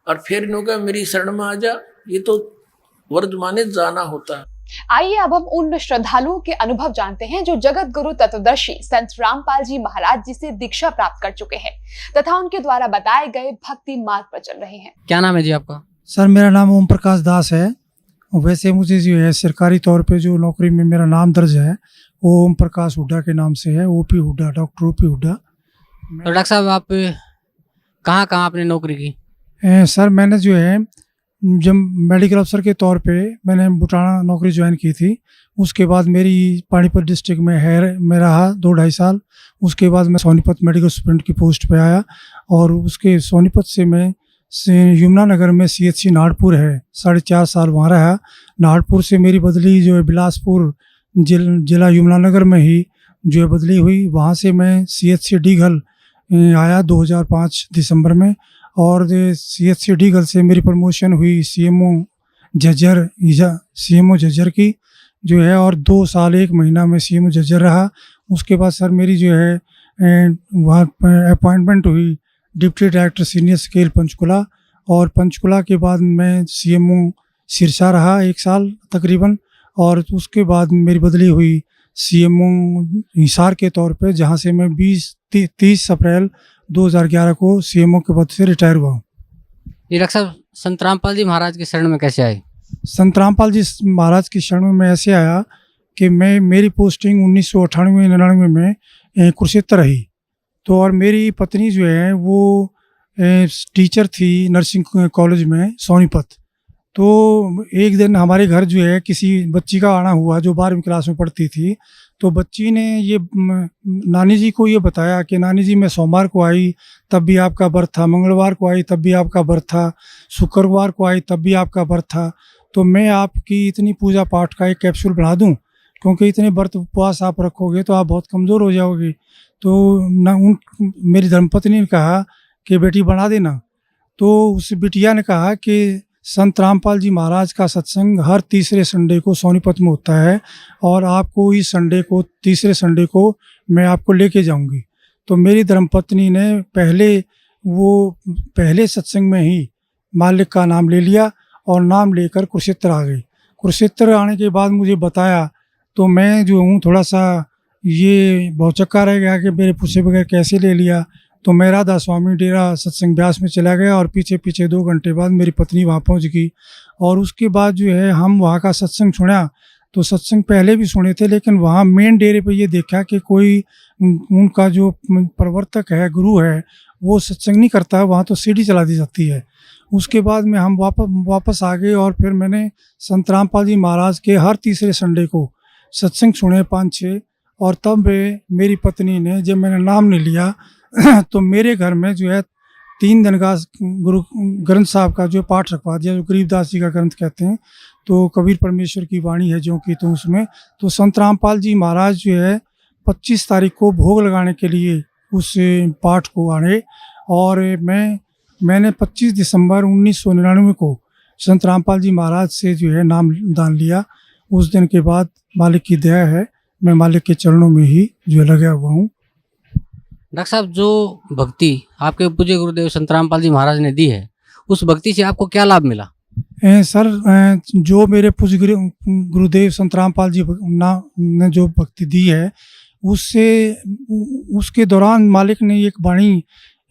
और फिर इन्होंने मेरी शरण में आ जा, ये तो वर्तमाने जाना होता है। आइए अब हम उन श्रद्धालुओं के अनुभव जानते हैं जो जगत गुरु तत्वदर्शी संत रामपाल जी महाराज जी से दीक्षा प्राप्त कर चुके हैं तथा उनके द्वारा बताए गए भक्ति मार्ग पर चल रहे हैं। क्या नाम है जी आपका? सर मेरा नाम ओम प्रकाश दास है। वैसे मुझे जो है सरकारी तौर पे जो नौकरी में मेरा नाम दर्ज है वो ओम प्रकाश हुड्डा के नाम से है, OP Hooda, doctor OP Hooda. तो डॉक्टर साहब आप कहाँ कहाँ आपने नौकरी की? सर मैंने जो है जब मेडिकल अफसर के तौर पे मैंने बुटाना नौकरी ज्वाइन की थी, उसके बाद मेरी पानीपत डिस्ट्रिक्ट में है मैं रहा 2-2.5 साल। उसके बाद मैं सोनीपत मेडिकल सुपरिटेंडेंट की पोस्ट पे आया, और उसके सोनीपत से मैं यमुनानगर में CHC नागपुर है 4.5 साल वहाँ रहा। नागपुर से मेरी बदली जो है बिलासपुर जिला यमुनानगर में ही जो है बदली हुई। वहाँ से मैं CHC डीघल आया 2005 दिसंबर में, और CHC डीघल से मेरी प्रमोशन हुई CMO झज्जर की जो है, और 2 साल 1 महीना में CMO झज्जर रहा। उसके बाद सर मेरी जो है वहाँ अपॉइंटमेंट हुई deputy director senior scale Panchkula, और पंचकुला के बाद मैं CMO सिरसा रहा 1 साल तकरीबन, और उसके बाद मेरी बदली हुई CMO हिसार के तौर पे, जहाँ से मैं 30 अप्रैल 2011 को CMO के पद से रिटायर हुआ हूँ। ये डॉक्टर साहब संत रामपाल जी महाराज के शरण में कैसे आए? संत रामपाल जी महाराज की शरण में मैं ऐसे आया कि मेरी पोस्टिंग 1998-99 में कुरुक्षेत्र रही। तो और मेरी पत्नी जो है वो टीचर थी नर्सिंग कॉलेज में सोनीपत। तो एक दिन हमारे घर जो है किसी बच्ची का आना हुआ जो 12वीं क्लास में पढ़ती थी। तो बच्ची ने ये नानी जी को ये बताया कि नानी जी मैं सोमवार को आई तब भी आपका व्रत था, मंगलवार को आई तब भी आपका व्रत था, शुक्रवार को आई तब भी आपका व्रत था। तो मैं आपकी इतनी पूजा पाठ का एक कैप्सूल बना दूं, क्योंकि इतने व्रत उपवास आप रखोगे तो आप बहुत कमज़ोर हो जाओगे। तो मेरी धर्मपत्नी ने कहा कि बेटी बना देना। तो उस बिटिया ने कहा कि संत रामपाल जी महाराज का सत्संग हर तीसरे संडे को सोनीपत में होता है, और आपको इस संडे को तीसरे संडे को मैं आपको लेके जाऊंगी। तो मेरी धर्मपत्नी ने पहले सत्संग में ही मालिक का नाम ले लिया और नाम लेकर कुरुक्षेत्र आ गई। कुरुक्षेत्र आने के बाद मुझे बताया तो मैं जो हूँ थोड़ा सा ये भौचक्का रह गया कि मेरे पूछे बगैर कैसे ले लिया। तो मैं राधा स्वामी डेरा सत्संग ब्यास में चला गया, और पीछे 2 घंटे बाद मेरी पत्नी वहाँ पहुँच गई। और उसके बाद जो है हम वहाँ का सत्संग सुना। तो सत्संग पहले भी सुने थे, लेकिन वहाँ मेन डेरे पे ये देखा कि कोई उनका जो प्रवर्तक है, गुरु है, वो सत्संग नहीं करता है, वहाँ तो सीढ़ी चला दी जाती है। उसके बाद में हम वापस आ गए, और फिर मैंने संत रामपाल जी महाराज के हर तीसरे संडे को सत्संग सुने 5-6। और तब मेरी पत्नी ने जब मैंने नाम नहीं लिया तो मेरे घर में जो है 3 दिन का गुरु ग्रंथ साहब का जो पाठ रखवा दिया, जो गरीबदास जी का ग्रंथ कहते हैं। तो कबीर परमेश्वर की वाणी है जो कि तो उसमें तो संत रामपाल जी महाराज जो है 25 तारीख को भोग लगाने के लिए उस पाठ को आए, और मैंने 25 दिसंबर 1999 को संत रामपाल जी महाराज से जो है नाम दान लिया। उस दिन के बाद मालिक की दया है, मैं मालिक के चरणों में ही जो लगा हुआ हूँ। डॉक्टर साहब जो भक्ति आपके पूज्य गुरुदेव संत रामपाल जी महाराज ने दी है, उस भक्ति से आपको क्या लाभ मिला? सर, जो मेरे पूज्य गुरुदेव संत रामपाल जी ने जो भक्ति दी है, उससे उसके दौरान मालिक ने एक वाणी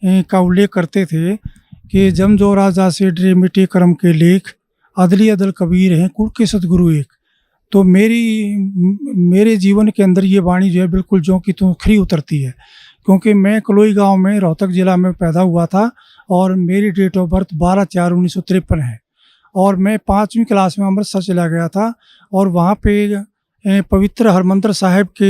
का उल्लेख करते थे कि जम जो राजा से डरे मिटे कर्म के लेख, अदली अदल कबीर हैं कुल के सतगुरु एक। तो मेरे जीवन के अंदर ये वाणी जो है बिल्कुल जो कि तो खरी उतरती है, क्योंकि मैं कलोई गांव में रोहतक ज़िला में पैदा हुआ था और मेरी डेट ऑफ बर्थ 12/4/1953 है और मैं 5वीं क्लास में अमृतसर चला गया था और वहाँ पे पवित्र हरमंदिर साहिब के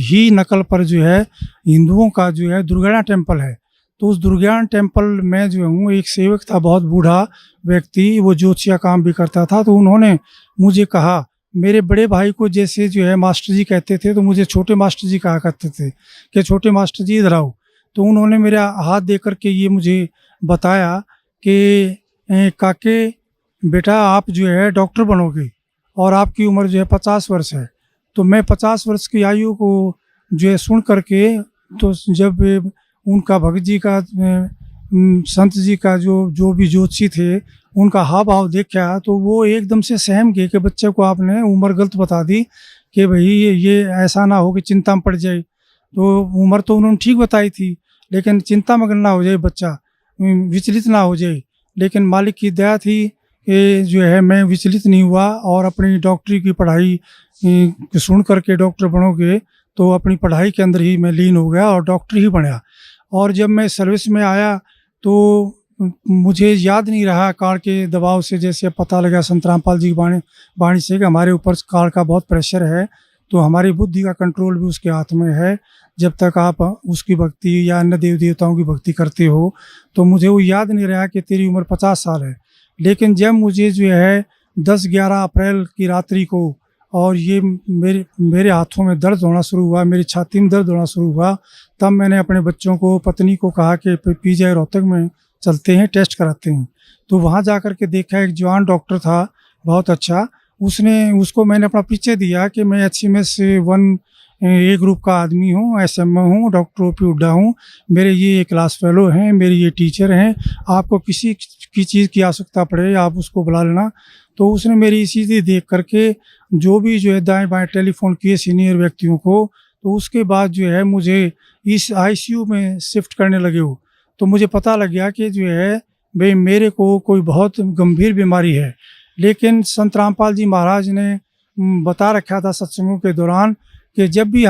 ही नकल पर जो है हिंदुओं का जो है दुर्गाना टेम्पल है। तो उस दुर्गाना टेम्पल में जो हूँ एक सेवक था, बहुत बूढ़ा व्यक्ति, वो ज्योतिषा काम भी करता था। तो उन्होंने मुझे कहा, मेरे बड़े भाई को जैसे जो है मास्टर जी कहते थे, तो मुझे छोटे मास्टर जी कहा करते थे कि छोटे मास्टर जी इधर आओ। तो उन्होंने मेरा हाथ दे करके ये मुझे बताया कि काके बेटा आप जो है डॉक्टर बनोगे और आपकी उम्र जो है 50 वर्ष है। तो मैं 50 वर्ष की आयु को जो है सुन करके, तो जब उनका भगत जी का संत जी का जो भी ज्योतिषी थे उनका हाव भाव देखा, तो वो एकदम से सहम गए कि बच्चे को आपने उम्र गलत बता दी कि भाई ये ऐसा ना हो कि चिंता में पड़ जाए। तो उम्र तो उन्होंने ठीक बताई थी, लेकिन चिंता में ना हो जाए बच्चा, विचलित ना हो जाए। लेकिन मालिक की दया थी कि जो है मैं विचलित नहीं हुआ और अपनी डॉक्टरी की पढ़ाई सुन करके डॉक्टर बनोगे, तो अपनी पढ़ाई के अंदर ही मैं लीन हो गया और डॉक्टर ही बना। और जब मैं सर्विस में आया तो मुझे याद नहीं रहा काल के दबाव से, जैसे पता लगा संत रामपाल जी की वाणी से कि हमारे ऊपर काल का बहुत प्रेशर है, तो हमारी बुद्धि का कंट्रोल भी उसके हाथ में है। जब तक आप उसकी भक्ति या अन्य देव देवताओं की भक्ति करते हो, तो मुझे वो याद नहीं रहा कि तेरी उम्र 50 साल है। लेकिन जब मुझे जो है 10-11 अप्रैल की रात्रि को और ये मेरे हाथों में दर्द होना शुरू हुआ, मेरी छाती में दर्द होना शुरू हुआ, तब मैंने अपने बच्चों को, पत्नी को कहा कि पीजीआई रोहतक में चलते हैं, टेस्ट कराते हैं। तो वहाँ जा कर के देखा, एक जवान डॉक्टर था बहुत अच्छा, उसको मैंने अपना परिचय दिया कि मैं HMS 1A ग्रुप का आदमी हूँ, SMA हूँ, डॉक्टर OP हुड्डा हूँ, मेरे ये क्लास फेलो हैं, मेरे ये टीचर हैं, आपको किसी की चीज़ की आवश्यकता पड़े आप उसको बुला लेना। तो उसने मेरी इसी देख करके जो भी जो है दाएं बाएं टेलीफोन किए सीनियर व्यक्तियों को, तो उसके बाद जो है मुझे इस ICU में शिफ्ट करने लगे हो। तो मुझे पता लग गया कि जो है भाई मेरे को कोई बहुत गंभीर बीमारी है। लेकिन संत रामपाल जी महाराज ने बता रखा था सत्संगों के दौरान कि जब भी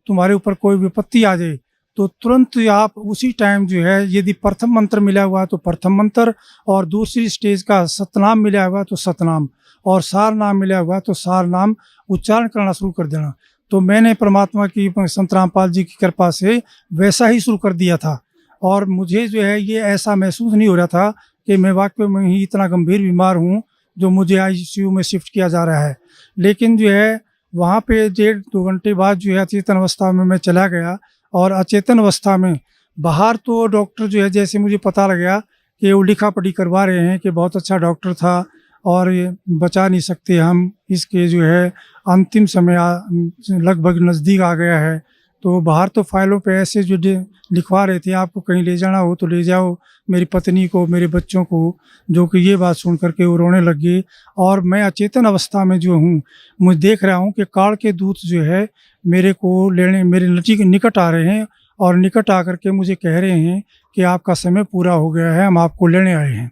तुम्हारे ऊपर कोई विपत्ति आ जाए, तो तुरंत आप उसी टाइम जो है, यदि प्रथम मंत्र मिला हुआ तो प्रथम मंत्र, और दूसरी स्टेज का सतनाम मिला हुआ तो सतनाम, और सार नाम मिला हुआ तो सार नाम उच्चारण करना शुरू कर देना। तो मैंने परमात्मा की, संत रामपाल जी की कृपा से वैसा ही शुरू कर दिया था। और मुझे जो है ये ऐसा महसूस नहीं हो रहा था कि मैं वाकई में ही इतना गंभीर बीमार हूँ जो मुझे ICU में शिफ्ट किया जा रहा है। लेकिन जो है वहाँ पे 1.5-2 घंटे बाद जो है अचेतन अवस्था में मैं चला गया, और अचेतन अवस्था में बाहर तो डॉक्टर जो है, जैसे मुझे पता लग गया कि वो लिखा पढ़ी करवा रहे हैं कि बहुत अच्छा डॉक्टर था और ये बचा नहीं सकते हम, इसके जो है अंतिम समय लगभग नज़दीक आ गया है। तो बाहर तो फाइलों पे ऐसे जो लिखवा रहे थे, आपको कहीं ले जाना हो तो ले जाओ मेरी पत्नी को, मेरे बच्चों को, जो कि ये बात सुन करके वो रोने लग गए। और मैं अचेतन अवस्था में जो हूँ, मुझे देख रहा हूँ कि काल के दूत जो है मेरे को लेने मेरे निकट आ रहे हैं, और निकट आकर के मुझे कह रहे हैं कि आपका समय पूरा हो गया है, हम आपको लेने आए हैं।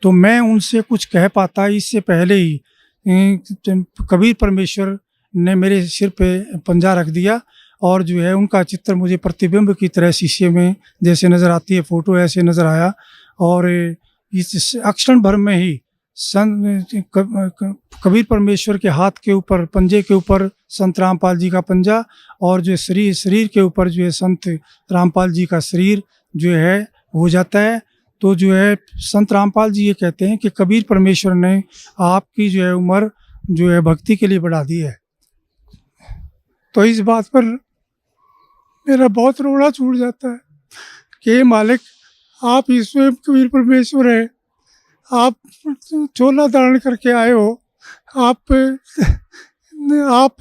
तो मैं उनसे कुछ कह पाता इससे पहले ही कबीर परमेश्वर ने मेरे सिर पे पंजा रख दिया, और जो है उनका चित्र मुझे प्रतिबिंब की तरह शीशे में जैसे नज़र आती है फ़ोटो, ऐसे नज़र आया। और इस अक्षण भर में ही कबीर परमेश्वर के हाथ के ऊपर, पंजे के ऊपर संत रामपाल जी का पंजा, और जो शरीर के ऊपर जो है संत रामपाल जी का शरीर जो है हो जाता है। तो जो है संत रामपाल जी ये कहते हैं कि कबीर परमेश्वर ने आपकी जो है उम्र जो है भक्ति के लिए बढ़ा दी है। तो इस बात पर मेरा बहुत रोना छूट जाता है कि मालिक, आप ही स्वयं कबीर परमेश्वर है, आप चोला धारण करके आए हो, आप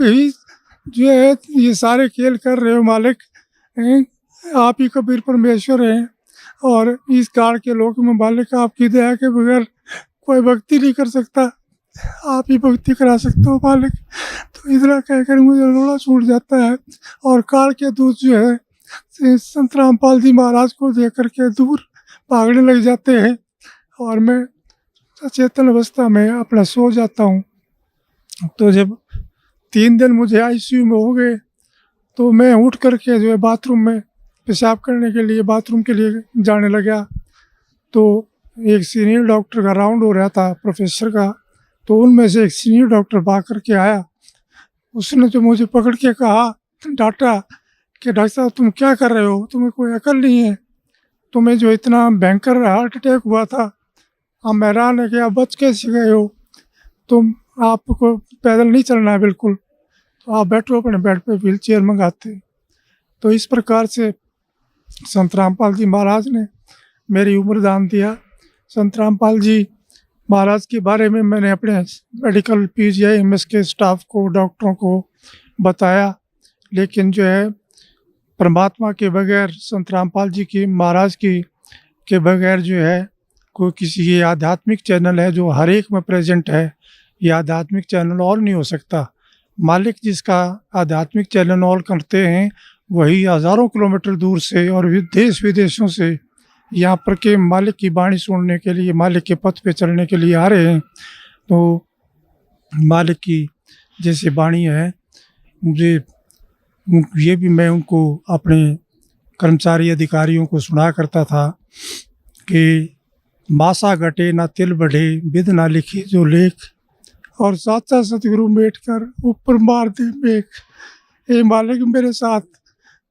ही जो है ये सारे खेल कर रहे हो मालिक, आप ही कबीर परमेश्वर हैं। और इस काल के लोक में मालिक आपकी दया के बगैर कोई भक्ति नहीं कर सकता, आप ही भक्ति करा सकते हो मालिक। तो इतना कहकर मुझे रोना छूट जाता है और काल के दूत जो है संत रामपाल जी महाराज को देख करके दूर भागने लग जाते हैं और मैं अचेतन अवस्था में अपना सो जाता हूँ। तो जब 3 दिन मुझे आईसीयू में हो गए तो मैं उठ करके जो है बाथरूम में पेशाब करने के लिए बाथरूम के लिए जाने लगा। तो एक सीनियर डॉक्टर का राउंड हो रहा था, प्रोफेसर का, तो उनमें से एक सीनियर डॉक्टर भाग करके आया। उसने जो मुझे पकड़ के कहा, डांटा कि डॉक्टर साहब तुम क्या कर रहे हो, तुम्हें कोई अकल नहीं है, तुम्हें जो इतना भयंकर हार्ट अटैक हुआ था, हम हैरान है कि आप बच कैसे गए हो, तुम आपको पैदल नहीं चलना है बिल्कुल, तो आप बैठो अपने बेड पे, व्हील चेयर मंगाते। तो इस प्रकार से संत रामपाल जी महाराज ने मेरी उम्र दान दिया। संत रामपाल जी महाराज के बारे में मैंने अपने मेडिकल PGI-MS के स्टाफ को, डॉक्टरों को बताया, लेकिन जो है परमात्मा के बगैर, संत रामपाल जी की महाराज की के बगैर जो है कोई किसी, ये आध्यात्मिक चैनल है जो हर एक में प्रेजेंट है, ये आध्यात्मिक चैनल और नहीं हो सकता। मालिक जिसका आध्यात्मिक चैनल ऑल करते हैं वही हज़ारों किलोमीटर दूर से और देश विदेशों से यहाँ पर के मालिक की वाणी सुनने के लिए, मालिक के पथ पे चलने के लिए आ रहे हैं। तो मालिक की जैसे वाणी है, मुझे ये भी मैं उनको अपने कर्मचारी अधिकारियों को सुना करता था कि मासा घटे ना तिल बढ़े, विध ना लिखी जो लेख, और साचा सतगुरु मेट कर ऊपर मार दे मेघ। ये मालिक मेरे साथ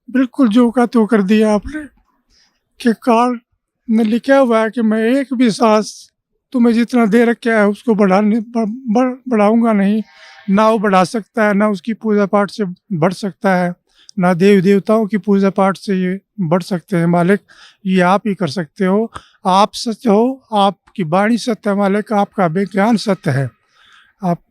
बिल्कुल जो का तो कर दिया आपने कि काल में लिखा हुआ है कि मैं एक भी सांस तुम्हें जितना दे रखा है उसको बढ़ाऊंगा नहीं, ना वो बढ़ा सकता है, ना उसकी पूजा पाठ से बढ़ सकता है, ना देव देवताओं की पूजा पाठ से ये बढ़ सकते हैं। मालिक ये आप ही कर सकते हो, आप सत्य हो, आपकी वाणी सत्य है मालिक, आपका विज्ञान सत्य है, आप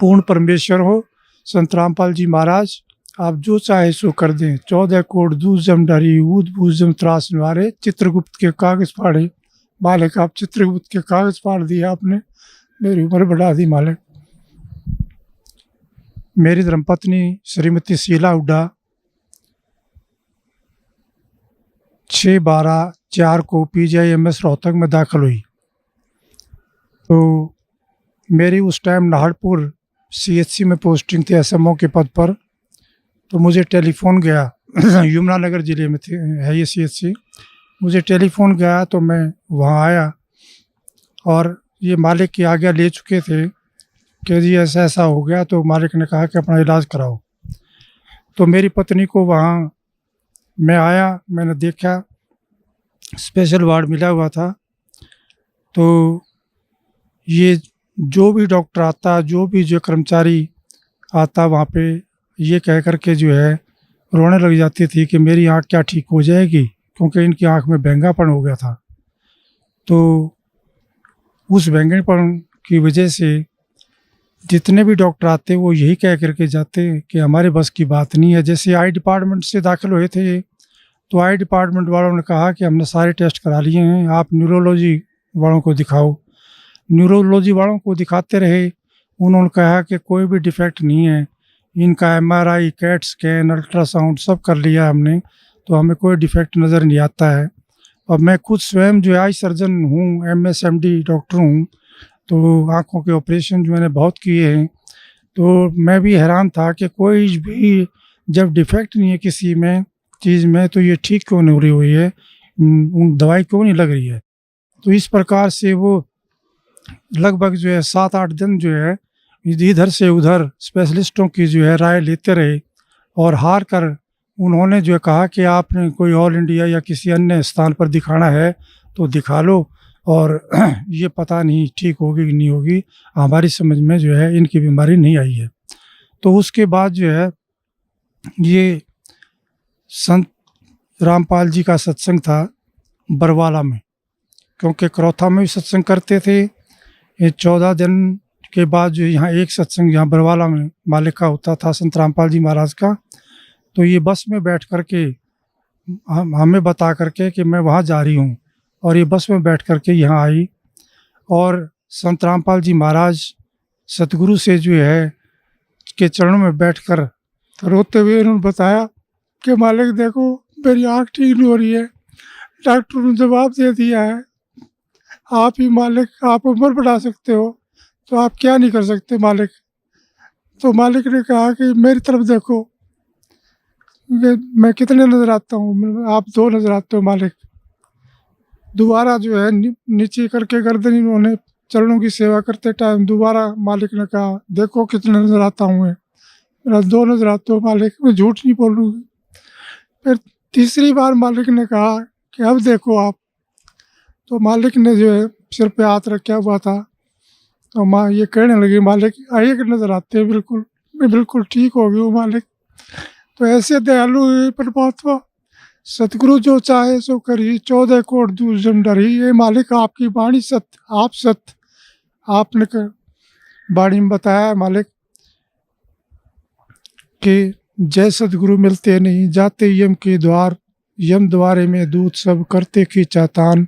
पूर्ण परमेश्वर हो। संत रामपाल जी महाराज आप जो चाहे सो कर दें, 14 कोट दूध जम डरी, ऊद बूझ जम त्रास निवारे, चित्रगुप्त के कागज फाड़े। मालिक आप चित्रगुप्त के कागज फाड़ दिए आपने, मेरी उम्र बढ़ा दी मालिक। मेरी धर्मपत्नी श्रीमती शीला हुड्डा 6/12/4 को PGI-MS रोहतक में दाखिल हुई। तो मेरी उस टाइम नाहरपुर CHC में पोस्टिंग थी SMO के पद पर। तो मुझे टेलीफोन गया यमुनानगर ज़िले में है ये CHC। मुझे टेलीफोन गया तो मैं वहाँ आया और ये मालिक की आज्ञा ले चुके थे कि जी ऐसा ऐसा हो गया। तो मालिक ने कहा कि अपना इलाज कराओ। तो मेरी पत्नी को वहाँ मैं आया, मैंने देखा स्पेशल वार्ड मिला हुआ था। तो ये जो भी डॉक्टर आता, जो भी जो कर्मचारी आता वहाँ पे ये कह कर के जो है रोने लग जाती थी कि मेरी आँख क्या ठीक हो जाएगी, क्योंकि इनकी आँख में बैंगापन हो गया था। तो उस बैंगनपन की वजह से जितने भी डॉक्टर आते वो यही कह करके जाते कि हमारे बस की बात नहीं है। जैसे आई डिपार्टमेंट से दाखिल हुए थे तो आई डिपार्टमेंट वालों ने कहा कि हमने सारे टेस्ट करा लिए हैं, आप न्यूरोलॉजी वालों को दिखाओ। न्यूरोलॉजी वालों को दिखाते रहे, उन्होंने कहा कि कोई भी डिफेक्ट नहीं है, इनका MRI, कैट स्कैन, अल्ट्रासाउंड सब कर लिया हमने, तो हमें कोई डिफेक्ट नज़र नहीं आता है। और मैं खुद स्वयं जो आई सर्जन हूँ, MSMD डॉक्टर हूँ, तो आँखों के ऑपरेशन जो मैंने बहुत किए हैं। तो मैं भी हैरान था कि कोई भी जब डिफेक्ट नहीं है किसी में चीज़ में तो ये ठीक क्यों नहीं हो रही हुई है, दवाई क्यों नहीं लग रही है। तो इस प्रकार से वो लगभग जो है 7-8 दिन जो है इधर से उधर स्पेशलिस्टों की जो है राय लेते रहे और हार कर उन्होंने जो कहा कि आपने कोई ऑल इंडिया या किसी अन्य स्थान पर दिखाना है तो दिखा लो, और ये पता नहीं ठीक होगी कि नहीं होगी, हमारी समझ में जो है इनकी बीमारी नहीं आई है। तो उसके बाद जो है ये संत रामपाल जी का सत्संग था बरवाला में, क्योंकि करौथा में भी सत्संग करते थे। ये 14 दिन के बाद जो यहाँ एक सत्संग यहाँ बरवाला में मालिक का होता था, संत रामपाल जी महाराज का। तो ये बस में बैठ कर के हमें बता करके कि मैं वहाँ जा रही हूँ, और ये बस में बैठ करके यहाँ आई। और संत रामपाल जी महाराज सतगुरु से जो है के चरणों में बैठकर रोते हुए उन्होंने बताया कि मालिक देखो मेरी आँख ठीक नहीं हो रही है, डॉक्टर ने जवाब दे दिया है आप ही मालिक, आप उम्र बढ़ा सकते हो तो आप क्या नहीं कर सकते मालिक। तो मालिक ने कहा कि मेरी तरफ देखो, मैं कितने नज़र आता हूँ, आप 2 नज़र आते हो मालिक। दोबारा जो है नीचे करके गर्दन इन्होंने चरणों की सेवा करते टाइम दोबारा मालिक ने कहा देखो कितने नज़र आता हूँ मैं, मेरा 2 नज़र आते हो मालिक, मैं झूठ नहीं बोलूँगी। फिर तीसरी बार मालिक ने कहा कि अब देखो आप। तो मालिक ने जो है सिर पे हाथ रखा हुआ था, तो माँ ये कहने लगी मालिक एक नज़र आते हैं बिल्कुल, मैं बिल्कुल ठीक हो गई हूँ मालिक। तो ऐसे दयालु है परमात्मा, सतगुरु जो चाहे सो करी, 14 कोट दूर जम डरी। ये मालिक आपकी वाणी सत्य, आप सत्य। आपने वाणी में बताया मालिक कि जय सतगुरु मिलते नहीं, जाते यम के द्वार, यम द्वारे में दूत सब करते की चातान,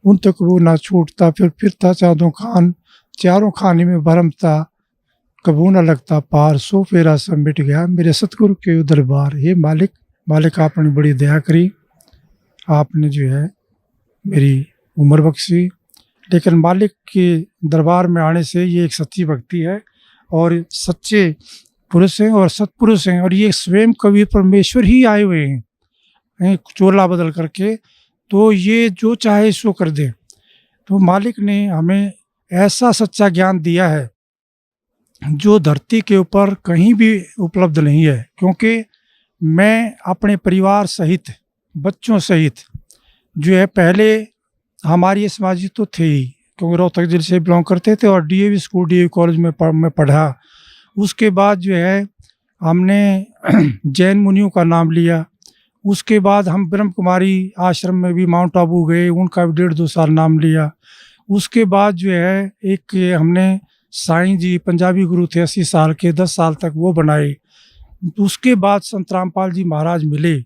उन तक वो ना छूटता फिरता चादों खान, चारों खाने में भरमता कबू न लगता पार, सो फेरा सब मिट गया मेरे सतगुरु के दरबार। हे मालिक, मालिक आपने बड़ी दया करी, आपने जो है मेरी उम्र बख्शी। लेकिन मालिक के दरबार में आने से ये एक सच्ची भक्ति है, और सच्चे पुरुष हैं और सत्पुरुष हैं, और ये स्वयं कबीर परमेश्वर ही आए हुए हैं चोला बदल करके, तो ये जो चाहे सो कर दे। तो मालिक ने हमें ऐसा सच्चा ज्ञान दिया है जो धरती के ऊपर कहीं भी उपलब्ध नहीं है। क्योंकि मैं अपने परिवार सहित, बच्चों सहित जो है, पहले हमारी समाजी तो थे ही, क्योंकि रोहतक जिले से बिलोंग करते थे, और डीएवी स्कूल डीएवी कॉलेज में पढ़ा। उसके बाद जो है हमने जैन मुनियों का नाम लिया। उसके बाद हम ब्रह्म कुमारी आश्रम में भी माउंट आबू गए, उनका भी 1.5-2 साल नाम लिया। उसके बाद जो है एक हमने साईं जी पंजाबी गुरु थे 80 साल के, 10 साल तक वो बनाए। उसके बाद संत रामपाल जी महाराज मिले,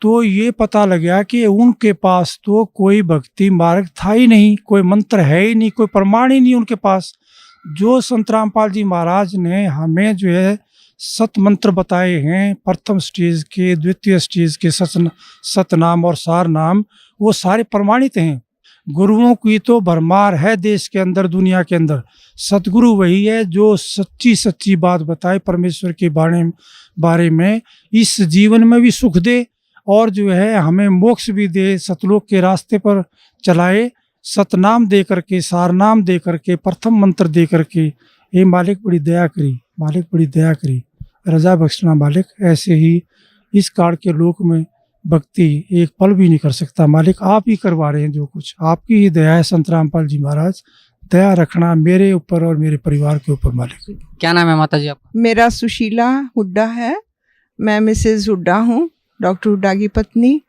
तो ये पता लगा कि उनके पास तो कोई भक्ति मार्ग था ही नहीं, कोई मंत्र है ही नहीं, कोई प्रमाण ही नहीं उनके पास। जो संत रामपाल जी महाराज ने हमें जो है सत मंत्र बताए हैं, प्रथम स्टेज के, द्वितीय स्टेज के सतनाम और सार नाम, वो सारे प्रमाणित हैं। गुरुओं की तो भरमार है देश के अंदर, दुनिया के अंदर। सतगुरु वही है जो सच्ची बात बताए परमेश्वर के बारे में, इस जीवन में भी सुख दे और जो है हमें मोक्ष भी दे, सतलोक के रास्ते पर चलाए। सतनाम दे करके, सारनाम दे करके, प्रथम मंत्र दे करके, ये मालिक बड़ी दया करी, मालिक बड़ी दया करी, रजा बख्शना मालिक। ऐसे ही इस काल के लोक में भक्ति एक पल भी नहीं कर सकता मालिक, आप ही करवा रहे हैं जो कुछ, आपकी ही दया है। संत रामपाल जी महाराज दया रखना मेरे ऊपर और मेरे परिवार के ऊपर मालिक। क्या नाम है माता जी आपका? मेरा सुशीला हुड्डा है, मैं मिसेज हुड्डा हूँ, डॉक्टर हुड्डा की पत्नी।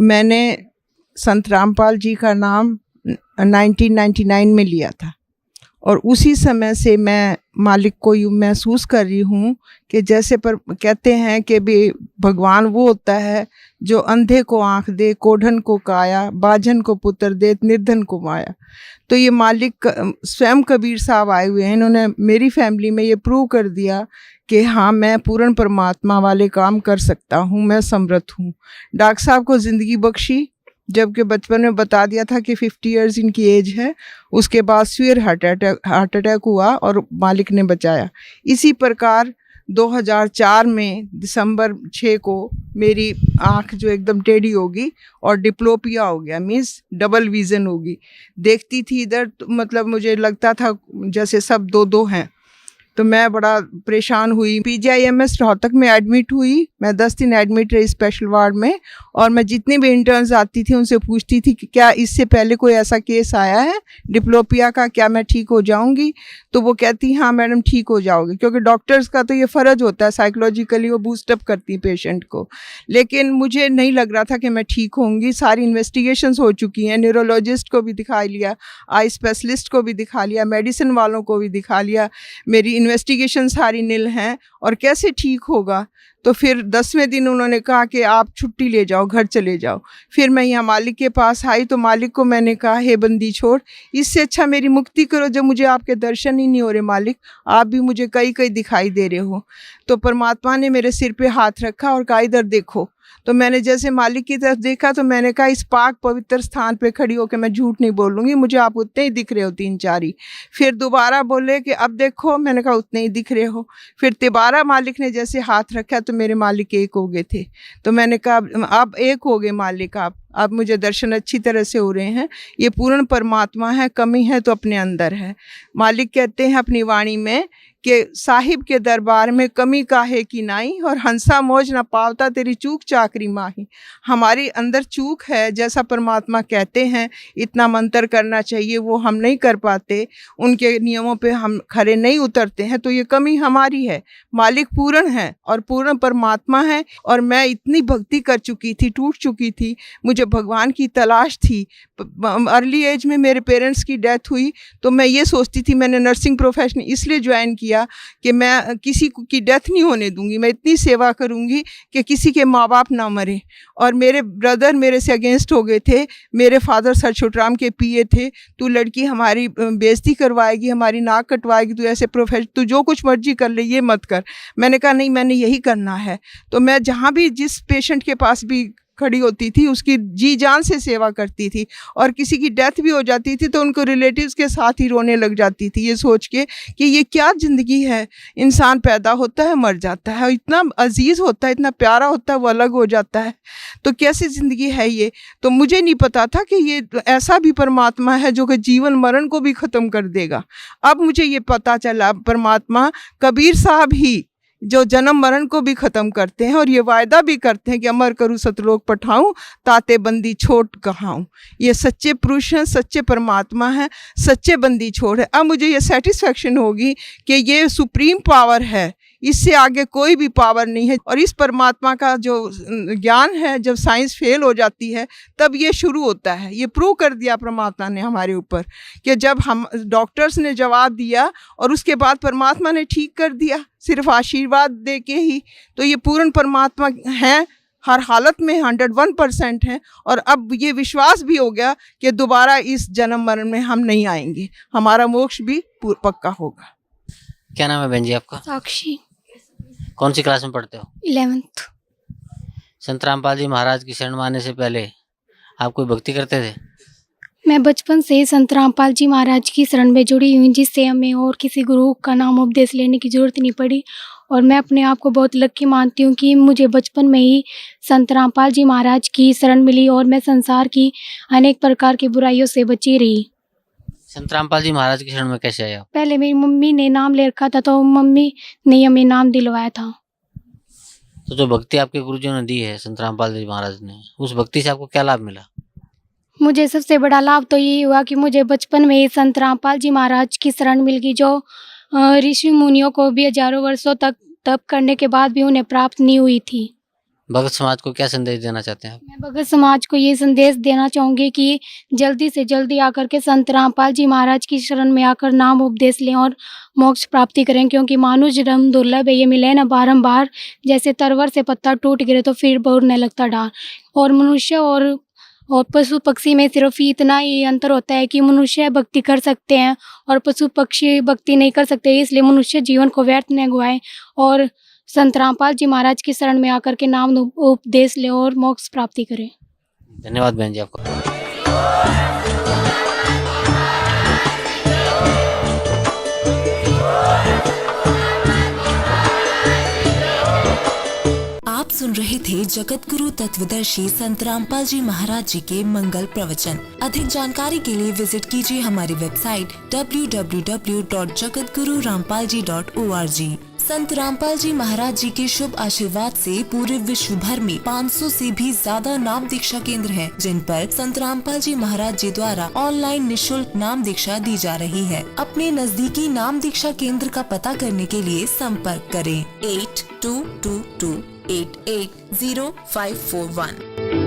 मैंने संत रामपाल जी का नाम 1999 में लिया था, और उसी समय से मैं मालिक को यूँ महसूस कर रही हूँ कि जैसे पर कहते हैं कि भी भगवान वो होता है जो अंधे को आँख दे, कोढ़न को काया, बाझन को पुत्र दे, निर्धन को माया। तो ये मालिक स्वयं कबीर साहब आए हुए हैं, इन्होंने मेरी फैमिली में ये प्रूव कर दिया कि हाँ मैं पूर्ण परमात्मा वाले काम कर सकता हूँ, मैं समर्थ हूँ। डॉक्टर साहब को ज़िंदगी बख्शी, जबकि बचपन में बता दिया था कि 50 इयर्स इनकी एज है। उसके बाद फिर हार्ट अटैक हुआ और मालिक ने बचाया। इसी प्रकार 2004 में दिसंबर 6 को मेरी आँख जो एकदम टेढ़ी होगी और डिप्लोपिया हो गया, मीन्स डबल विज़न होगी। देखती थी इधर तो मतलब मुझे लगता था जैसे सब दो हैं। तो मैं बड़ा परेशान हुई। PGIMS रोहतक में एडमिट हुई, मैं 10 दिन एडमिट रही स्पेशल वार्ड में, और मैं जितनी भी इंटर्न्स आती थी उनसे पूछती थी कि क्या इससे पहले कोई ऐसा केस आया है डिप्लोपिया का, क्या मैं ठीक हो जाऊंगी? तो वो कहती हाँ मैडम ठीक हो जाओगे, क्योंकि डॉक्टर्स का तो ये फ़र्ज होता है, साइकोलॉजिकली वो बूस्टअप करती पेशेंट को। लेकिन मुझे नहीं लग रहा था कि मैं ठीक होंगी। सारी इन्वेस्टिगेशंस हो चुकी हैं, न्यूरोलॉजिस्ट को भी दिखा लिया, आई स्पेशलिस्ट को भी दिखा लिया, मेडिसिन वालों को भी दिखा लिया, मेरी इन्वेस्टिगेशन सारी नील हैं और कैसे ठीक होगा। तो फिर 10वें दिन उन्होंने कहा कि आप छुट्टी ले जाओ, घर चले जाओ। फिर मैं यहाँ मालिक के पास आई तो मालिक को मैंने कहा, हे बंदी छोड़, इससे अच्छा मेरी मुक्ति करो जब मुझे आपके दर्शन ही नहीं हो रहे मालिक, आप भी मुझे कहीं कहीं दिखाई दे रहे हो। तो परमात्मा ने मेरे सिर पे हाथ रखा और कहा इधर देखो। तो मैंने जैसे मालिक की तरफ देखा तो मैंने कहा इस पाक पवित्र स्थान पे खड़ी होकर मैं झूठ नहीं बोलूँगी, मुझे आप उतने ही दिख रहे हो 3-4 ही। फिर दोबारा बोले कि अब देखो, मैंने कहा उतने ही दिख रहे हो। फिर तिबारा मालिक ने जैसे हाथ रखा तो मेरे मालिक एक हो गए थे। तो मैंने कहा अब एक हो गए मालिक आप, अब मुझे दर्शन अच्छी तरह से हो रहे हैं। ये पूर्ण परमात्मा है, कमी है तो अपने अंदर है। मालिक कहते हैं अपनी वाणी में कि साहिब के दरबार में कमी काहे की नाई, और हंसा मौज न पावता तेरी चूक चाकरी माही। हमारी अंदर चूक है, जैसा परमात्मा कहते हैं इतना मंत्र करना चाहिए वो हम नहीं कर पाते, उनके नियमों पे हम खरे नहीं उतरते हैं, तो ये कमी हमारी है। मालिक पूर्ण है और पूर्ण परमात्मा है। और मैं इतनी भक्ति कर चुकी थी, टूट चुकी थी, मुझे भगवान की तलाश थी। अर्ली एज में मेरे पेरेंट्स की डेथ हुई तो मैं ये सोचती थी, मैंने नर्सिंग प्रोफेशन इसलिए ज्वाइन किया कि मैं किसी की डेथ नहीं होने दूंगी, मैं इतनी सेवा करूंगी कि किसी के माँ बाप ना मरे। और मेरे ब्रदर मेरे से अगेंस्ट हो गए थे। मेरे फादर सर छोटराम के पीए थे, तू लड़की हमारी बेइज्जती करवाएगी, हमारी नाक कटवाएगी, तू ऐसे प्रोफेशन, तू जो कुछ मर्जी कर ले, ये मत कर। मैंने कहा नहीं, मैंने यही करना है। तो मैं जहाँ भी जिस पेशेंट के पास भी खड़ी होती थी उसकी जी जान से सेवा करती थी। और किसी की डेथ भी हो जाती थी तो उनको रिलेटिव्स के साथ ही रोने लग जाती थी, ये सोच के कि ये क्या ज़िंदगी है, इंसान पैदा होता है मर जाता है, इतना अजीज़ होता है, इतना प्यारा होता है, वो अलग हो जाता है, तो कैसी ज़िंदगी है ये। तो मुझे नहीं पता था कि ये ऐसा भी परमात्मा है जो कि जीवन मरण को भी ख़त्म कर देगा। अब मुझे ये पता चला, परमात्मा कबीर साहब ही जो जन्म मरण को भी ख़त्म करते हैं और ये वायदा भी करते हैं कि अमर करूँ सतलोक पठाऊँ, ताते बंदी छोड़ कहाऊँ। ये सच्चे पुरुष हैं, सच्चे परमात्मा हैं, सच्चे बंदी छोड़ है। अब मुझे ये सेटिस्फेक्शन होगी कि ये सुप्रीम पावर है, इससे आगे कोई भी पावर नहीं है। और इस परमात्मा का जो ज्ञान है, जब साइंस फेल हो जाती है तब ये शुरू होता है। ये प्रूव कर दिया परमात्मा ने हमारे ऊपर कि जब हम डॉक्टर्स ने जवाब दिया और उसके बाद परमात्मा ने ठीक कर दिया, सिर्फ आशीर्वाद दे के ही। तो ये पूर्ण परमात्मा हैं, हर हालत में 101% हैं। और अब ये विश्वास भी हो गया कि दोबारा इस जन्म मरण में हम नहीं आएंगे, हमारा मोक्ष भी पक्का होगा। क्या नाम है बहन जी आपका? साक्षी, कौन सी क्लास में पढ़ते हो? 11th। संत रामपाल जी महाराज की शरण में आने से पहले आप कोई भक्ति करते थे? मैं बचपन से ही संत रामपाल जी महाराज की शरण में जुड़ी हुई, जिससे हमें और किसी गुरु का नाम उपदेश लेने की जरूरत नहीं पड़ी। और मैं अपने आप को बहुत लकी मानती हूँ कि मुझे बचपन में ही संत रामपाल जी महाराज की शरण मिली और मैं संसार की अनेक प्रकार की बुराइयों से बची रही। संत रामपाल जी महाराज की शरण में कैसे आए आप? पहले मेरी मम्मी ने नाम ले रखा था तो मम्मी ने हमें नाम दिलवाया था। तो जो भक्ति आपके गुरुजियों ने दी है संत रामपाल जी महाराज ने, उस भक्ति से आपको क्या लाभ मिला? मुझे सबसे बड़ा लाभ तो यही हुआ कि मुझे बचपन में ही संत रामपाल जी महाराज की शरण मिल गई, जो ऋषि मुनियों को भी हजारों वर्षों तक तप करने के बाद भी उन्हें प्राप्त नहीं हुई थी। भगत समाज को क्या संदेश देना चाहते हैं आप? मैं भगत समाज को ये संदेश देना चाहूँगी कि जल्दी से जल्दी आकर के संत रामपाल जी महाराज की शरण में आकर नाम उपदेश लें और मोक्ष प्राप्ति करें, क्योंकि मानुष जन्म दुर्लभ है, ये मिले ना बारंबार। जैसे तरवर से पत्ता टूट गिरे तो फिर बढ़ने लगता डार। और मनुष्य और पशु पक्षी में सिर्फ इतना ही अंतर होता है कि मनुष्य भक्ति कर सकते हैं और पशु पक्षी भक्ति नहीं कर सकते, इसलिए मनुष्य जीवन को व्यर्थ न गवाएं और संत रामपाल जी महाराज की शरण में आकर के नाम उपदेश ले और मोक्ष प्राप्ति करें। धन्यवाद बहन जी आपको। आप सुन रहे थे जगत गुरु तत्वदर्शी संत रामपाल जी महाराज जी के मंगल प्रवचन। अधिक जानकारी के लिए विजिट कीजिए हमारी वेबसाइट www.jagatgururampalji.org। संत रामपाल जी महाराज जी के शुभ आशीर्वाद से पूरे विश्व भर में 500 से भी ज्यादा नाम दीक्षा केंद्र हैं, जिन पर संत रामपाल जी महाराज जी द्वारा ऑनलाइन निशुल्क नाम दीक्षा दी जा रही है। अपने नजदीकी नाम दीक्षा केंद्र का पता करने के लिए संपर्क करें 8222880541।